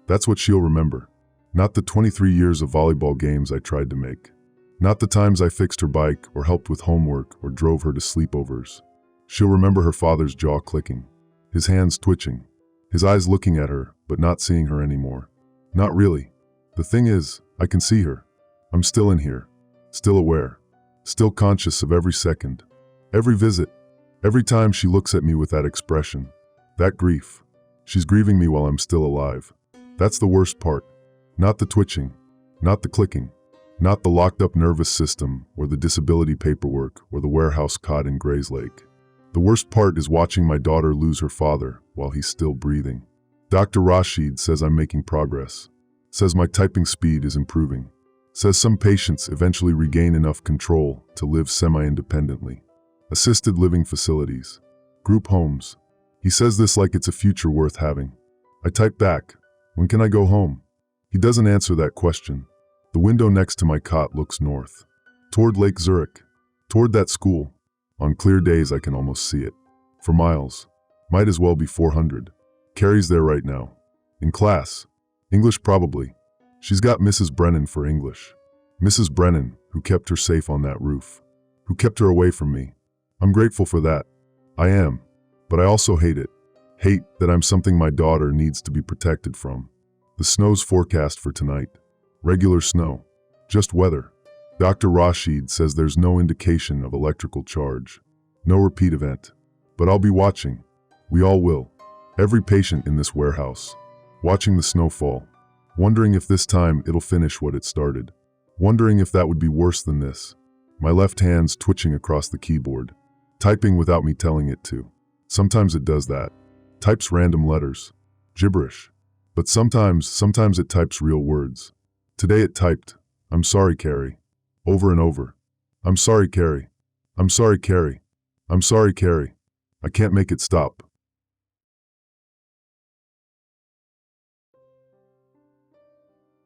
That's what she'll remember. Not the 23 years of volleyball games I tried to make. Not the times I fixed her bike or helped with homework or drove her to sleepovers. She'll remember her father's jaw clicking. His hands twitching. His eyes looking at her, but not seeing her anymore. Not really. The thing is, I can see her. I'm still in here. Still aware. Still conscious of every second. Every visit. Every time she looks at me with that expression. That grief. She's grieving me while I'm still alive. That's the worst part. Not the twitching. Not the clicking. Not the locked up nervous system or the disability paperwork or the warehouse cot in Grays Lake. The worst part is watching my daughter lose her father while he's still breathing. Dr. Rashid says I'm making progress. Says my typing speed is improving. Says some patients eventually regain enough control to live semi-independently. Assisted living facilities. Group homes. He says this like it's a future worth having. I type back, when can I go home? He doesn't answer that question. The window next to my cot looks north. Toward Lake Zurich. Toward that school. On clear days I can almost see it. For miles. Might as well be 400. Carrie's there right now. In class. English probably. She's got Mrs. Brennan for English. Mrs. Brennan, who kept her safe on that roof. Who kept her away from me. I'm grateful for that. I am. But I also hate it. Hate that I'm something my daughter needs to be protected from. The snow's forecast for tonight. Regular snow. Just weather. Dr. Rashid says there's no indication of electrical charge. No repeat event. But I'll be watching. We all will. Every patient in this warehouse. Watching the snow fall. Wondering if this time it'll finish what it started. Wondering if that would be worse than this. My left hand's twitching across the keyboard. Typing without me telling it to. Sometimes it does that. Types random letters. Gibberish. But sometimes it types real words. Today it typed, I'm sorry, Carrie. Over and over. I'm sorry, Carrie. I'm sorry, Carrie. I'm sorry, Carrie. I can't make it stop.